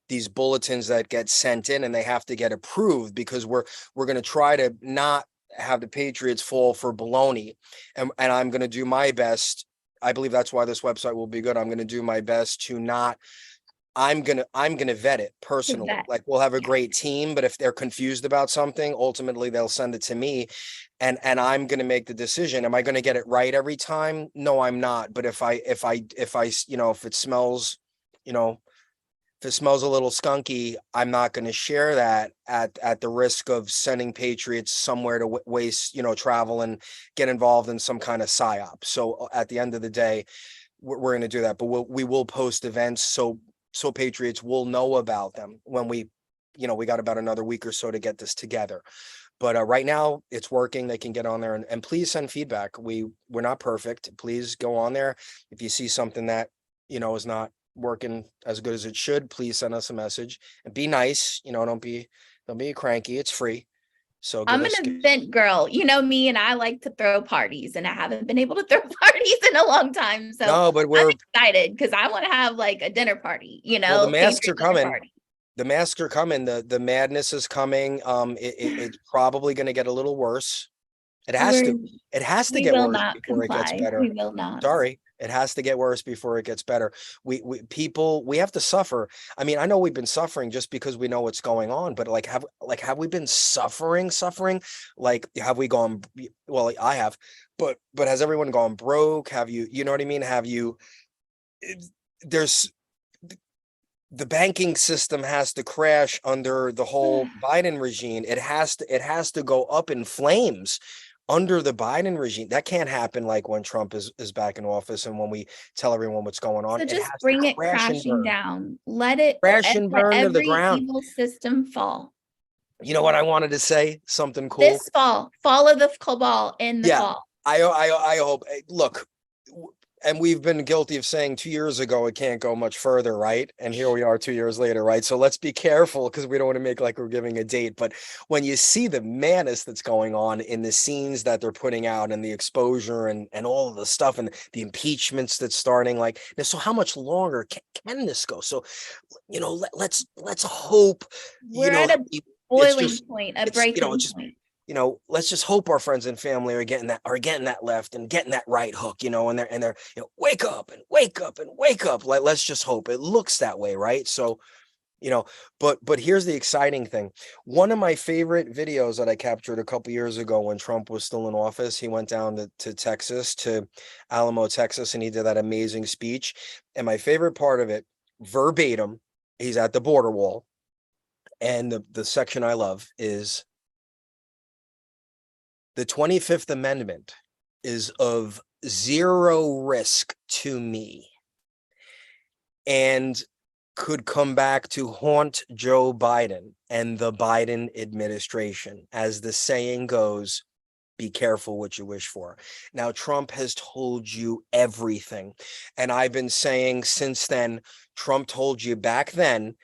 these bulletins that get sent in, and they have to get approved, because we're going to try to not have the Patriots fall for baloney. And I'm going to do my best. I believe that's why this website will be good. I'm going to do my best to not, I'm gonna vet it personally. Like, we'll have a great team, but if they're confused about something, ultimately they'll send it to me, and I'm gonna make the decision. Am I gonna get it right every time? No, I'm not. But if it smells, if it smells a little skunky, I'm not going to share that at the risk of sending Patriots somewhere to waste, travel and get involved in some kind of psyop. So at the end of the day, we're going to do that, but we will post events so Patriots will know about them when we got about another week or so to get this together. But right now it's working. They can get on there and please send feedback. We're not perfect. Please go on there. If you see something that, is not working as good as it should, please send us a message and be nice. Don't be cranky. It's free. So I'm an event girl. You know me, and I like to throw parties, and I haven't been able to throw parties in a long time. So no, but I'm excited because I want to have like a dinner party, Well, the masks are coming. The masks are coming. The madness is coming. It's probably going to get a little worse. It has to get worse before it gets better. We will not. Sorry. It has to get worse before it gets better. We have to suffer. I mean, I know we've been suffering just because we know what's going on, but have we been suffering? Like, have we gone, well, I have, but has everyone gone broke? Have you know what I mean? There's, the banking system has to crash under the whole Biden regime. It has to go up in flames under the Biden regime. That can't happen like when Trump is back in office and when we tell everyone what's going on. So just bring it crashing down. Let it crash and burn to the ground. Evil system fall. You know what I wanted to say? Something cool. This fall of the cabal in the fall. I hope. Look, and we've been guilty of saying 2 years ago it can't go much further, right? And here we are 2 years later, right? So let's be careful, because we don't want to make like we're giving a date. But when you see the madness that's going on in the scenes that they're putting out and the exposure and all of the stuff and the impeachments that's starting, like, so how much longer can this go? So, let's hope. We're at a boiling point, a breaking point. Let's just hope our friends and family are getting that left and getting that right hook, and they're wake up and wake up and wake up. Like, let's just hope it looks that way, right? So, but here's the exciting thing. One of my favorite videos that I captured a couple years ago when Trump was still in office, he went down to Texas, to Alamo, Texas, and he did that amazing speech. And my favorite part of it, verbatim, he's at the border wall. And the section I love is, the 25th Amendment is of zero risk to me and could come back to haunt Joe Biden and the Biden administration. As the saying goes, be careful what you wish for. Now, Trump has told you everything. And I've been saying since then, Trump told you back then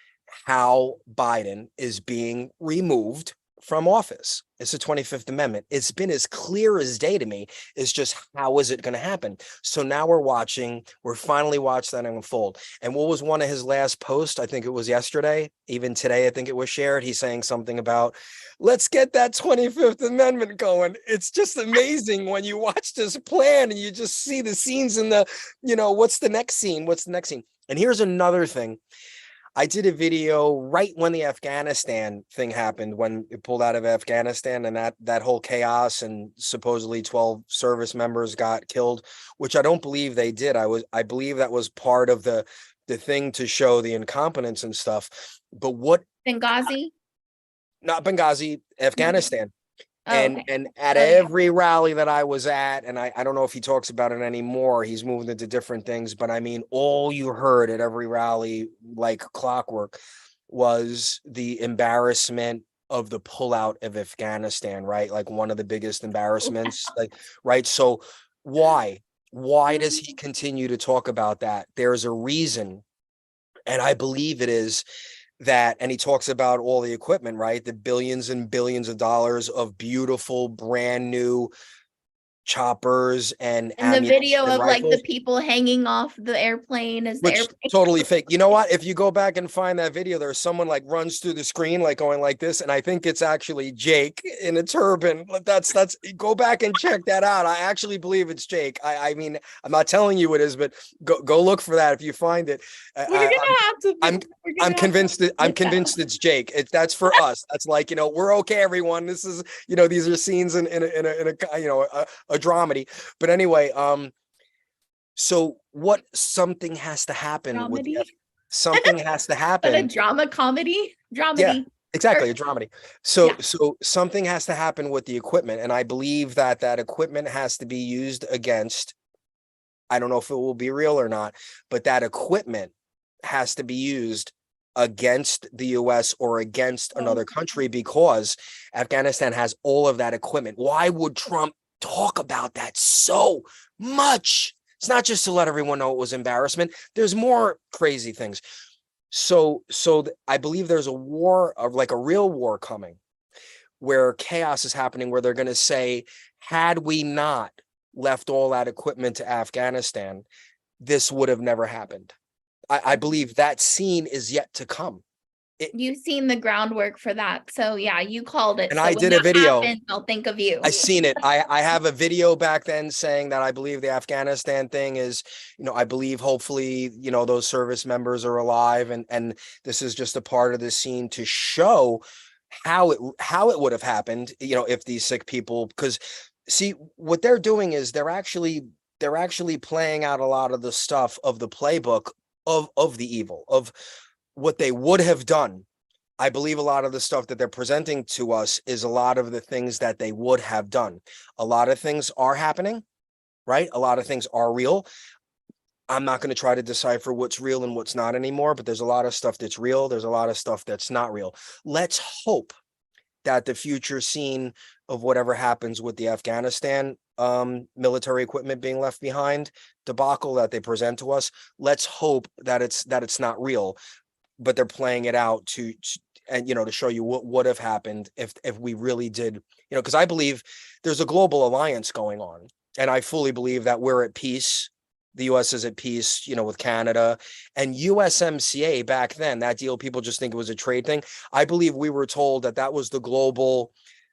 how Biden is being removed from office. It's the 25th Amendment. It's been as clear as day to me. It's just, how is it going to happen? So now we're finally watched that unfold. And what was one of his last posts? I think it was yesterday, even today, I think it was shared. He's saying something about, let's get that 25th Amendment going. It's just amazing when you watch this plan and you just see the scenes in the, what's the next scene? And here's another thing. I did a video right when the Afghanistan thing happened, when it pulled out of Afghanistan and that whole chaos and supposedly 12 service members got killed, which I don't believe they did. I believe that was part of the thing to show the incompetence and stuff. But what? Benghazi? Not Benghazi, Afghanistan. And okay. At every rally that I was at, and I don't know if he talks about it anymore, he's moving into different things, but I mean, all you heard at every rally, like clockwork, was the embarrassment of the pullout of Afghanistan, right? Like one of the biggest embarrassments, like, right? So why does he continue to talk about that? There's a reason, and I believe it is that, and he talks about all the equipment, right? The billions and billions of dollars of beautiful, brand new choppers and And the video ammunition of like the rifles, people hanging off the airplane as the which airplane. totally fake. You know what? If you go back and find that video, there's someone like runs through the screen, like going like this. And I think it's actually Jake in a turban. That's go back and check that out. I actually believe it's Jake. I mean, I'm not telling you it is, but go look for that if you find it. We're gonna have to. I'm convinced it's Jake. That's for us. That's like, we're okay, everyone. This is, these are scenes in a dramedy. But anyway, so something has to happen with something has to But a happen. drama comedy? Dramedy. Yeah, exactly, a dramedy. So Yeah. so something has to happen with the equipment, and I believe that equipment has to be used against, I don't know if it will be real or not, but that equipment has to be used against the US or against another country, because Afghanistan has all of that equipment. Why would Trump talk about that so much? It's not just to let everyone know it was embarrassment. There's more crazy things. So I believe there's a war, of like a real war coming, where chaos is happening, where they're going to say, had we not left all that equipment to Afghanistan, this would have never happened. I believe that scene is yet to come. You've seen the groundwork for that. So yeah, you called it. And so I did a video. I'll think of you. I seen it. I have a video back then saying that I believe the Afghanistan thing is, I believe hopefully, those service members are alive, and this is just a part of the scene to show how it would have happened, if these sick people, because see what they're doing is they're actually playing out a lot of the stuff of the playbook of the evil, of what they would have done. I believe a lot of the stuff that they're presenting to us is a lot of the things that they would have done. A lot of things are happening, right? A lot of things are real. I'm not going to try to decipher what's real and what's not anymore, but there's a lot of stuff that's real. There's a lot of stuff that's not real. Let's hope that the future scene of whatever happens with the Afghanistan military equipment being left behind debacle that they present to us, let's hope that it's not real, but they're playing it out to show you what would have happened if we really did, because I believe there's a global alliance going on, and I fully believe that we're at peace. The US is at peace, with Canada and USMCA. Back then, that deal, people just think it was a trade thing. I believe we were told that was the global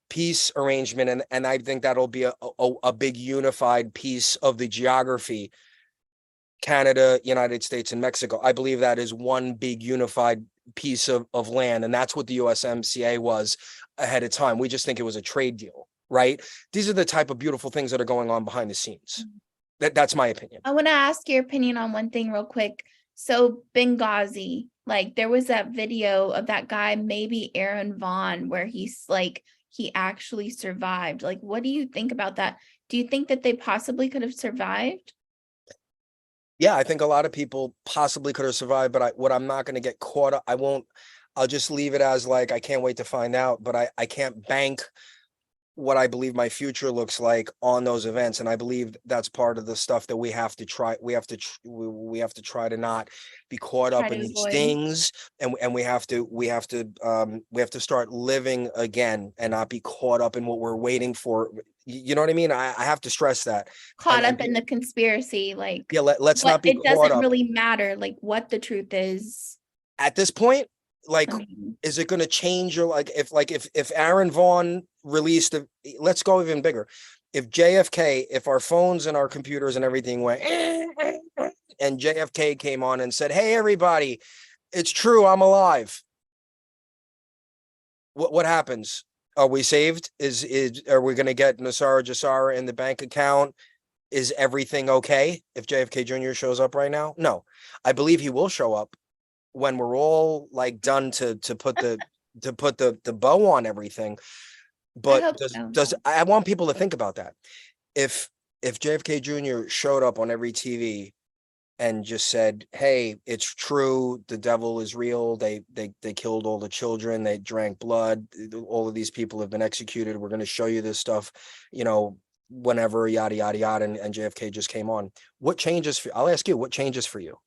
peace arrangement, and I think that'll be a big unified piece of the geography. Canada, United States, and Mexico. I believe that is one big unified piece of land, and that's what the USMCA was ahead of time. We just think it was a trade deal, right? These are the type of beautiful things that are going on behind the scenes. That's my opinion. I want to ask your opinion on one thing real quick. So Benghazi, like there was that video of that guy, maybe Aaron Vaughn, where he's like, he actually survived. Like, what do you think about that? Do you think that they possibly could have survived? Yeah, I think a lot of people possibly could have survived, but what I'm not going to get caught up. I'll just leave it as like, I can't wait to find out, but I can't bank what I believe my future looks like on those events. And I believe that's part of the stuff that we have to try. We have to try to not be caught up in these things. And we have to start living again and not be caught up in what we're waiting for. You know what I mean? I have to stress that. Caught up in the conspiracy, like, yeah, let's not be caught up. It doesn't really matter, like, what the truth is. At this point, like, is it going to change your, if Aaron Vaughn released let's go even bigger. If JFK, if our phones and our computers and everything went, and JFK came on and said, hey, everybody, it's true, I'm alive. What happens? Are we saved? Are we going to get Nasara Jassara in the bank account? Is everything okay if JFK Jr. shows up right now? No, I believe he will show up when we're all like done to put the bow on everything. But I want people to think about that. If JFK Jr. showed up on every TV and just said, hey, it's true, the devil is real, they killed all the children, they drank blood, all of these people have been executed, we're going to show you this stuff, whenever, yada yada yada, and JFK just came on, what changes I'll ask you, what changes for you?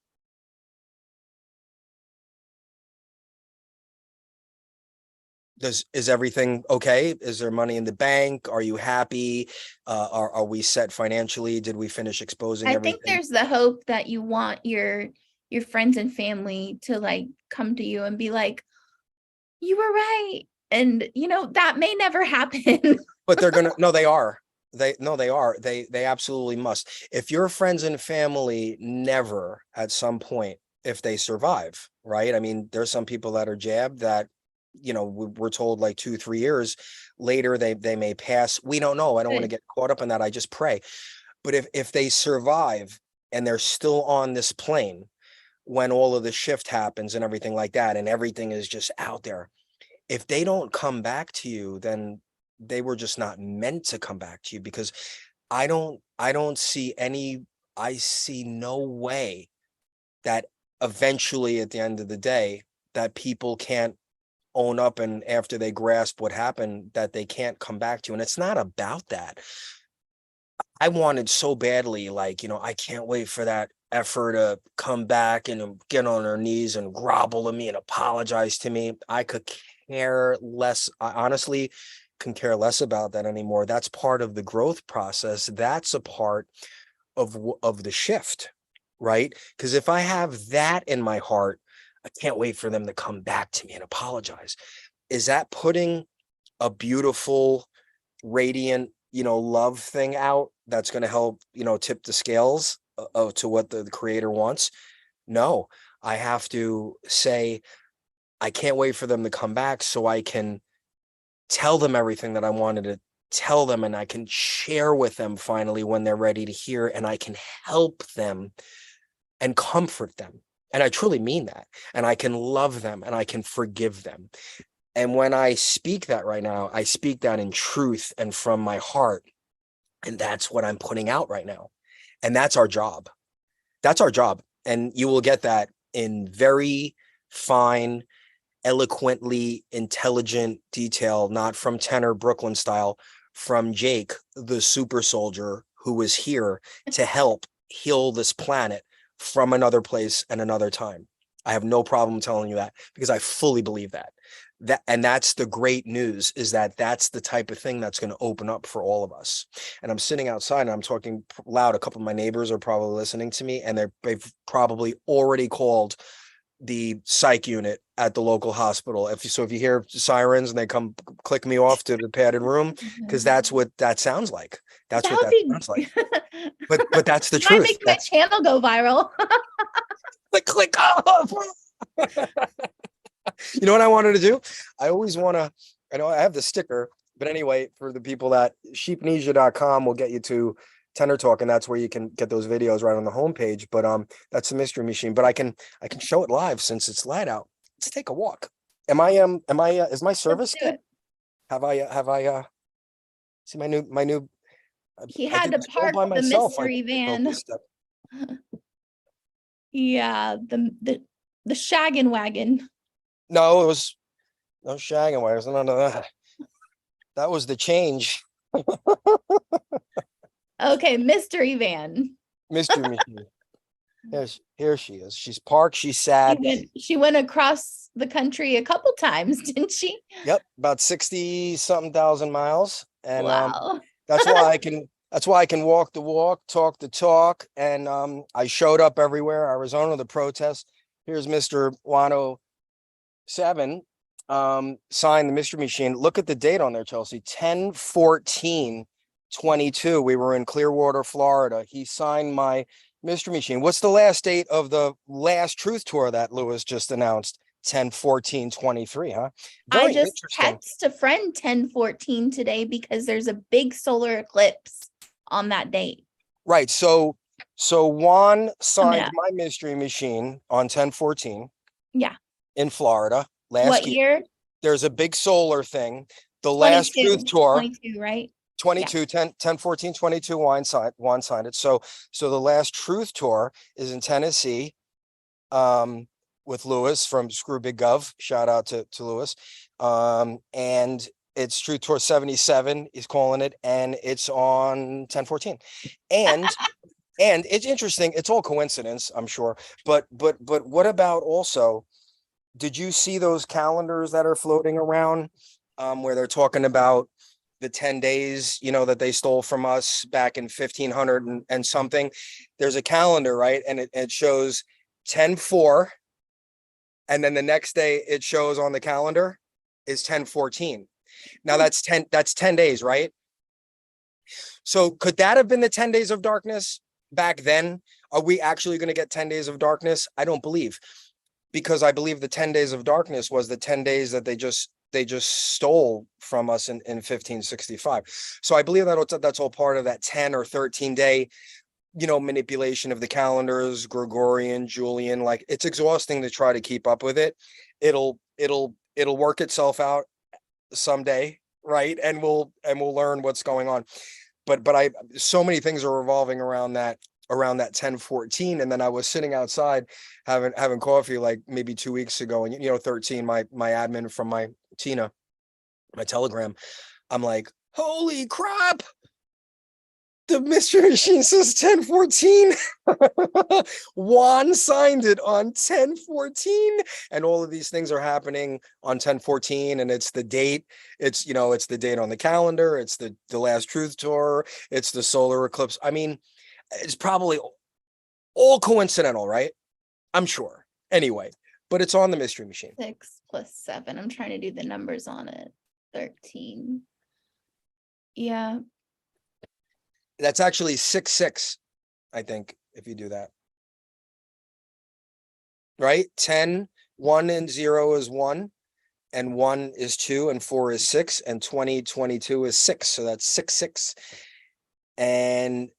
Is everything okay? Is there money in the bank? Are you happy? Are we set financially? Did we finish exposing I everything? think there's the hope that you want your friends and family to like come to you and be like, you were right. And that may never happen. But they're gonna, no, they are. They are. They absolutely must. If your friends and family never at some point, if they survive, right? I mean, there's some people that are jabbed that, we're told like 2-3 years later they may pass. We don't know. I don't want to get caught up in that. I just pray. But if they survive and they're still on this plane when all of the shift happens and everything like that, and everything is just out there, if they don't come back to you, then they were just not meant to come back to you, because I don't see I see no way that eventually at the end of the day that people can't own up, and after they grasp what happened, that they can't come back to you. And it's not about that. I wanted so badly, like, I can't wait for that effort to come back and get on her knees and grovel to me and apologize to me. I could care less. I honestly can care less about that anymore. That's part of the growth process. That's a part of the shift, right? Because if I have that in my heart, I can't wait for them to come back to me and apologize. Is that putting a beautiful, radiant, love thing out that's going to help, tip the scales to what the creator wants? No, I have to say, I can't wait for them to come back so I can tell them everything that I wanted to tell them, and I can share with them finally when they're ready to hear, and I can help them and comfort them. And I truly mean that. And I can love them and I can forgive them. And when I speak that right now, I speak that in truth and from my heart. And that's what I'm putting out right now. And that's our job. That's our job. And you will get that in very fine, eloquently intelligent detail, not from tenor Brooklyn style, from Jake, the super soldier who was here to help heal this planet from another place and another time. I have no problem telling you that, because I fully believe that. And that's the great news, is that that's the type of thing that's going to open up for all of us. And I'm sitting outside and I'm talking loud. A couple of my neighbors are probably listening to me, and they've probably already called the psych unit at the local hospital. If you hear sirens and they come click me off to the padded room, because that's what that sounds like. That's what that sounds like. But that's the truth. Might make my channel go viral. Click off. You know what I wanted to do? I always want to, I know I have the sticker, but anyway, for the people, that sheepnesia.com will get you to Tender Talk, and that's where you can get those videos right on the homepage. But that's the mystery machine. But I can show it live since it's light out. Let's take a walk. Is my service good? Have I see my new he had to park the mystery van. Yeah, the shaggin' wagon. No, it was no shaggin' wagon. None of that. That was the change. Okay, mystery van. Mystery machine. Here she is. She's parked. She's sad. She went across the country a couple times, didn't she? Yep, about 60-something thousand miles. And wow. That's why I can walk the walk, talk the talk. And I showed up everywhere. Arizona, the protest. Here's Mr. 107 signed the mystery machine. Look at the date on there, Chelsea. 10/14/22. We were in Clearwater, Florida. He signed my mystery machine. What's the last date of the last truth tour that Lewis just announced? 10/14/23, huh? Very I just text a friend 10/14 today because there's a big solar eclipse on that date. Right. So Juan signed my mystery machine on 10/14. Yeah. In Florida last what year? There's a big solar thing. The last truth tour. 22, right? 22, yeah. 10/14/22, Juan signed it. So the last truth tour is in Tennessee, with Lewis from Screw Big Gov. Shout out to Lewis. And it's Truth Tour 77, he's calling it, and it's on 10/14. And and it's interesting, it's all coincidence, I'm sure. But what about also did you see those calendars that are floating around, where they're talking about the 10 days, that they stole from us back in 1500 and something? There's a calendar, right? And it shows 10/4, and then the next day it shows on the calendar is 10/14. Now that's 10 days, right? So could that have been the 10 days of darkness back then? Are we actually going to get 10 days of darkness? I don't believe, because I believe the 10 days of darkness was the 10 days that they just stole from us in 1565. So I believe that that's all part of that 10 or 13 day, manipulation of the calendars, Gregorian, Julian. Like, it's exhausting to try to keep up with it. It'll work itself out someday, right? And we'll learn what's going on. But so many things are revolving around that 10/14. And then I was sitting outside having coffee like maybe 2 weeks ago, and 13, my admin from my Tina, my Telegram, I'm like, holy crap, the mystery machine says 10/14. Juan signed it on 10/14, and all of these things are happening on 10/14, and it's the date. It's the date on the calendar. It's the last truth tour. It's the solar eclipse. I mean, it's probably all coincidental, right? I'm sure. Anyway, but it's on the mystery machine. 6 + 7. I'm trying to do the numbers on it. 13. Yeah. That's actually 6/6, I think, if you do that. Right? 10, 1 and 0 is 1, and 1 is 2, and 4 is 6, and 20, 22 is 6. So that's 6/6. And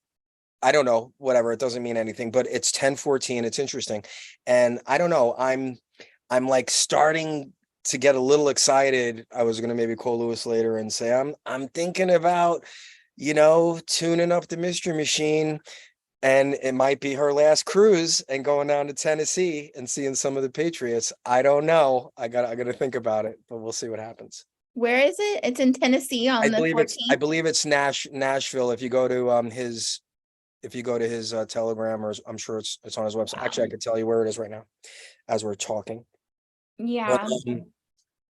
I don't know, whatever, it doesn't mean anything, but it's 10/14. It's interesting. And I don't know, I'm like starting to get a little excited. I was going to maybe call Lewis later and say, I'm thinking about, tuning up the mystery machine, and it might be her last cruise and going down to Tennessee and seeing some of the Patriots. I don't know. I gotta think about it, but we'll see what happens. Where is it? It's in Tennessee on the 14th. I believe it's Nashville. If you go to his Telegram, or I'm sure it's on his website. Actually, I could tell you where it is right now as we're talking. Yeah.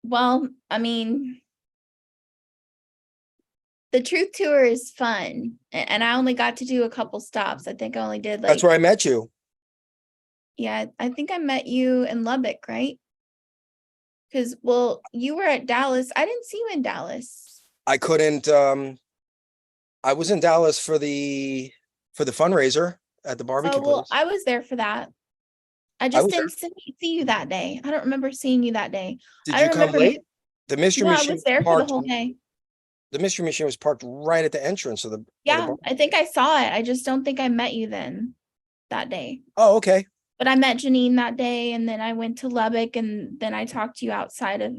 Well, I mean, the truth tour is fun, and I only got to do a couple stops. I think I only did that's where I met you. Yeah, I think I met you in Lubbock, right? Because, well, you were at Dallas. I didn't see you in Dallas. I couldn't. I was in Dallas for the fundraiser at the barbecue place. I was there for that. I just didn't see you that day. I don't remember seeing you that day. Did you come late? The mystery machine. I was there for the whole day. The mystery machine was parked right at the entrance of the. Yeah, I think I saw it. I just don't think I met you then that day. Oh, okay. But I met Janine that day, and then I went to Lubbock, and then I talked to you outside of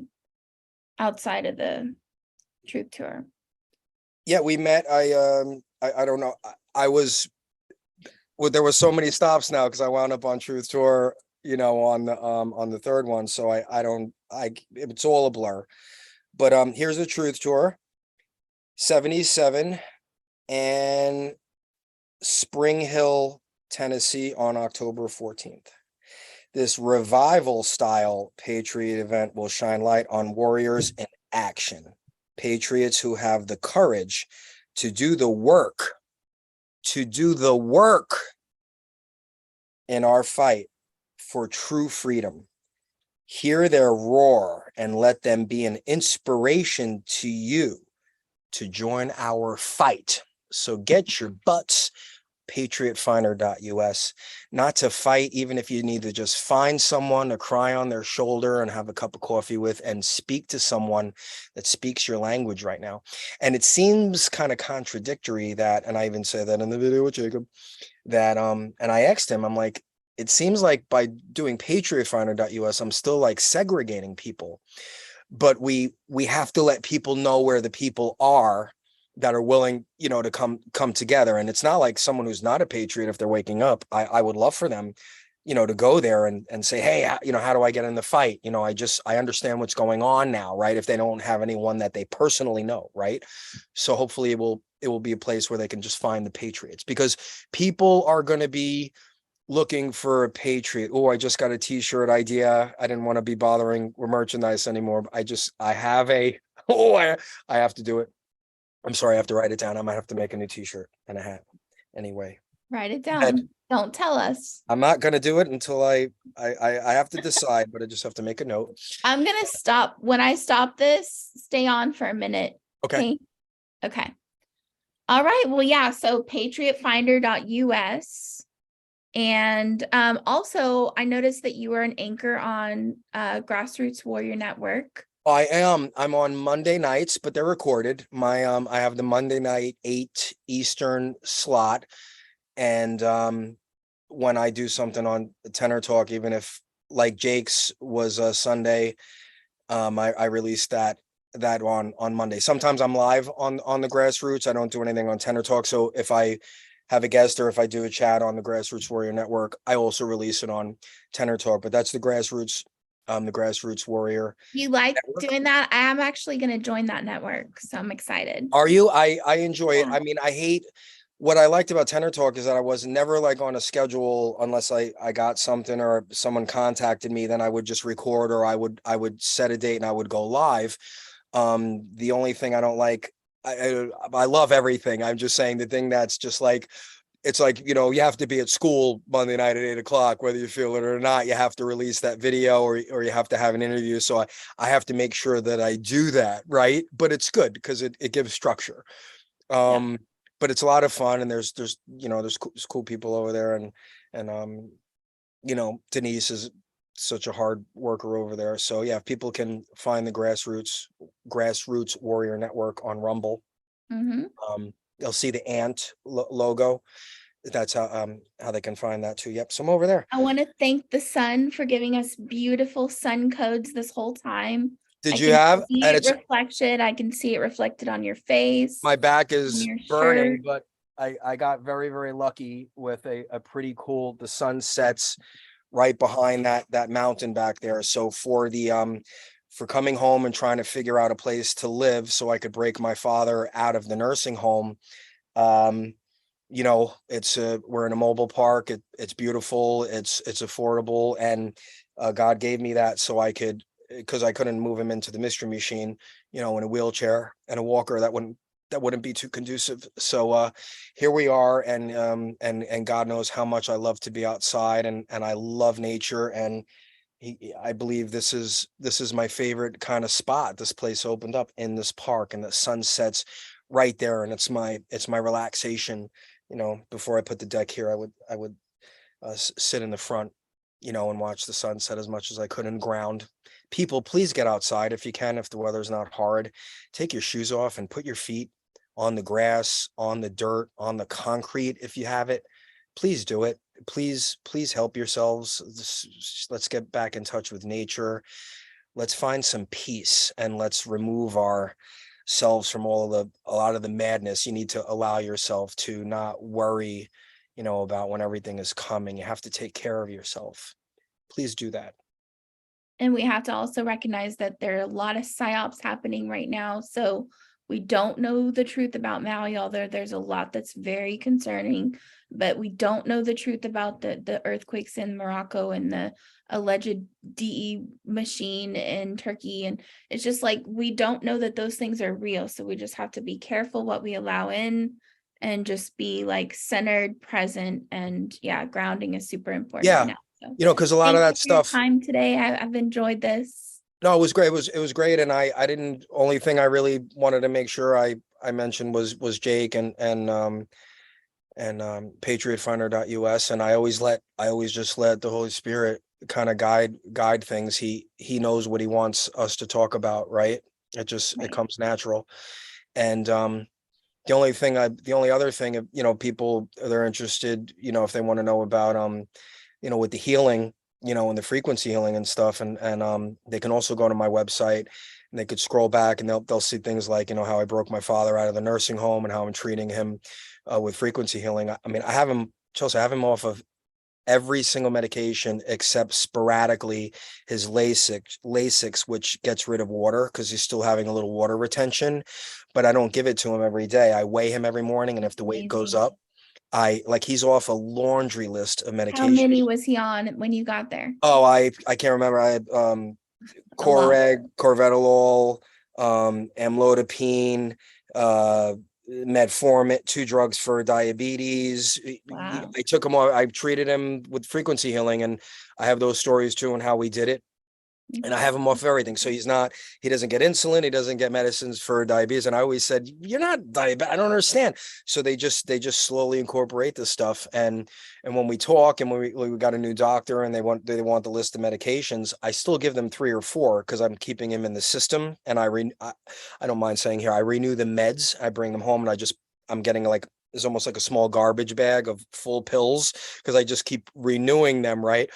the truth tour. Yeah, we met. I don't know. There was so many stops now because I wound up on truth tour, on the third one. So it's all a blur. But here's the truth tour. 77 and Spring Hill, Tennessee on October 14th. This revival style Patriot event will shine light on warriors in action. Patriots who have the courage to do the work in our fight for true freedom. Hear their roar and let them be an inspiration to you to join our fight. So get your butts, patriotfinder.us, not to fight, even if you need to just find someone to cry on their shoulder and have a cup of coffee with and speak to someone that speaks your language right now. And it seems kind of contradictory that, and I even said that in the video with Jacob, that, and I asked him, I'm like, it seems like by doing patriotfinder.us, I'm still like segregating people. But we have to let people know where the people are that are willing, to come together. And it's not like someone who's not a patriot, if they're waking up, I would love for them, to go there and say, hey, how do I get in the fight? I understand what's going on now, right? If they don't have anyone that they personally know, right? So hopefully it will be a place where they can just find the patriots, because people are going to be looking for a Patriot. Oh, I just got a t-shirt idea. I didn't want to be bothering with merchandise anymore. I have a, oh, I have to do it. I'm sorry, I have to write it down. I might have to make a new t-shirt and a hat. Anyway. Write it down. Don't tell us. I'm not gonna do it until I have to decide, but I just have to make a note. I'm gonna stop. When I stop this, stay on for a minute. Okay. Okay. All right. Well, yeah. So patriotfinder.us. And also I noticed that you were an anchor on Grassroots Warrior Network. I am. I'm on Monday nights, but they're recorded. I have the Monday night 8 Eastern slot. And when I do something on Tenor Talk, even if like Jake's was a Sunday, I release that on Monday. Sometimes I'm live on the Grassroots. I don't do anything on Tenor Talk. So if I have a guest or if I do a chat on the Grassroots Warrior Network, I also release it on Tenor Talk. But that's the Grassroots Warrior. You like doing that? I am actually going to join that network, so I'm excited. Are you? I enjoy it. I mean, I hate. What I liked about Tenor Talk is that I was never like on a schedule unless I got something or someone contacted me, then I would just record, or I would set a date and I would go live. The only thing I don't like, I love everything. I'm just saying the thing that's just like, it's like, you know, you have to be at school Monday night at 8 o'clock, whether you feel it or not, you have to release that video or you have to have an interview. So I have to make sure that I do that. Right. But it's good because it gives structure. Yeah. But it's a lot of fun, and there's you know, there's cool people over there, and you know, Denise is such a hard worker over there. So yeah, if people can find the Grassroots Warrior Network on Rumble, they'll see the ant logo. That's how they can find that too. Yep. So I'm over there. I want to thank the sun for giving us beautiful sun codes this whole time. Did you have? And it's reflected. I can see it reflected on your face. My back is burning, but I got very, very lucky with a pretty cool, the sun sets right behind that mountain back there. So for coming home and trying to figure out a place to live so I could break my father out of the nursing home, you know, we're in a mobile park. It's beautiful. It's affordable. And God gave me that so I could, because I couldn't move him into the mystery machine, you know, in a wheelchair and a walker, that wouldn't be too conducive. So here we are, and God knows how much I love to be outside, and I love nature, and I believe this is my favorite kind of spot. This place opened up in this park, and the sun sets right there, and it's my relaxation. You know, before I put the deck here, I would sit in the front, you know, and watch the sunset as much as I could, and ground. People, please get outside if you can. If the weather's not hard, take your shoes off and put your feet on the grass, on the dirt, on the concrete. If you have it, please do it. Please help yourselves. Let's get back in touch with nature. Let's find some peace, and let's remove ourselves from a lot of the madness. You need to allow yourself to not worry, you know, about when everything is coming. You have to take care of yourself. Please do that. And we have to also recognize that there are a lot of psyops happening right now. So we don't know the truth about Maui, although there's a lot that's very concerning, but we don't know the truth about the earthquakes in Morocco and the alleged DE machine in Turkey. And it's just like, we don't know that those things are real. So we just have to be careful what we allow in, and just be like centered, present, and yeah, grounding is super important. Yeah. Now. So, you know, because a lot of that stuff. Time today, I've enjoyed this. No, it was great. It was great, and I didn't. Only thing I really wanted to make sure I mentioned was Jake and patriotfinder.us, and I always just let the Holy Spirit kind of guide things. He knows what he wants us to talk about, right? It comes natural. And the only other thing, you know, people, they're interested, you know, if they want to know about you know, with the healing, you know, and the frequency healing and stuff, and they can also go to my website, and they could scroll back, and they'll see things like, you know, how I broke my father out of the nursing home and how I'm treating him with frequency healing. I mean, I have him off of every single medication except sporadically his Lasix, which gets rid of water because he's still having a little water retention, but I don't give it to him every day. I weigh him every morning, and if the weight goes up, he's off a laundry list of How medication. many was he on when you got there? Oh, I can't remember. I had Coreg, Corvetolol, amlodipine, metformin, 2 drugs for diabetes. Wow. I took him all. I treated him with frequency healing, and I have those stories too, and how we did it. And I have him off everything. So he doesn't get insulin. He doesn't get medicines for diabetes. And I always said, you're not diabetic. I don't understand. So they just slowly incorporate this stuff. And when we talk and when we got a new doctor and they want the list of medications, I still give them 3 or 4 because I'm keeping him in the system. And I don't mind saying here, I renew the meds. I bring them home and I'm getting like, it's almost like a small garbage bag of full pills because I just keep renewing them. Right.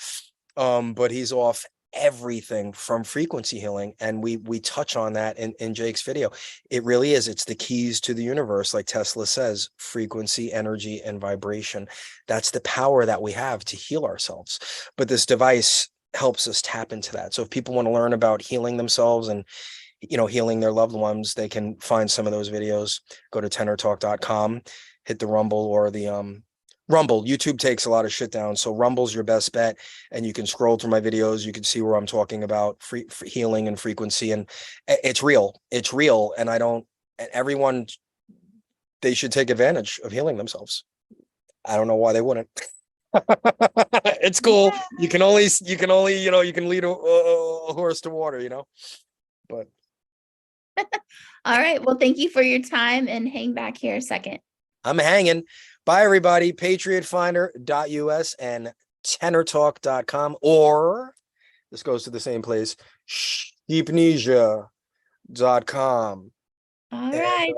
But he's off everything from frequency healing, and we touch on that in Jake's video. It really is, it's the keys to the universe, like Tesla says: frequency, energy, and vibration. That's the power that we have to heal ourselves, but this device helps us tap into that. So if people want to learn about healing themselves and healing their loved ones, they can find some of those videos. Go to tenortalk.com, hit the Rumble or the Rumble. YouTube takes a lot of shit down, so Rumble's your best bet, and you can scroll through my videos. You can see where I'm talking about free healing and frequency, and it's real. It's real, and everyone, they should take advantage of healing themselves. I don't know why they wouldn't. It's cool. Yeah. You can only you can lead a horse to water, but All right. Well, thank you for your time, and hang back here a second. I'm hanging. Bye, everybody. PatriotFinder.us and tenortalk.com, or this goes to the same place, sheepnesia.com. All right.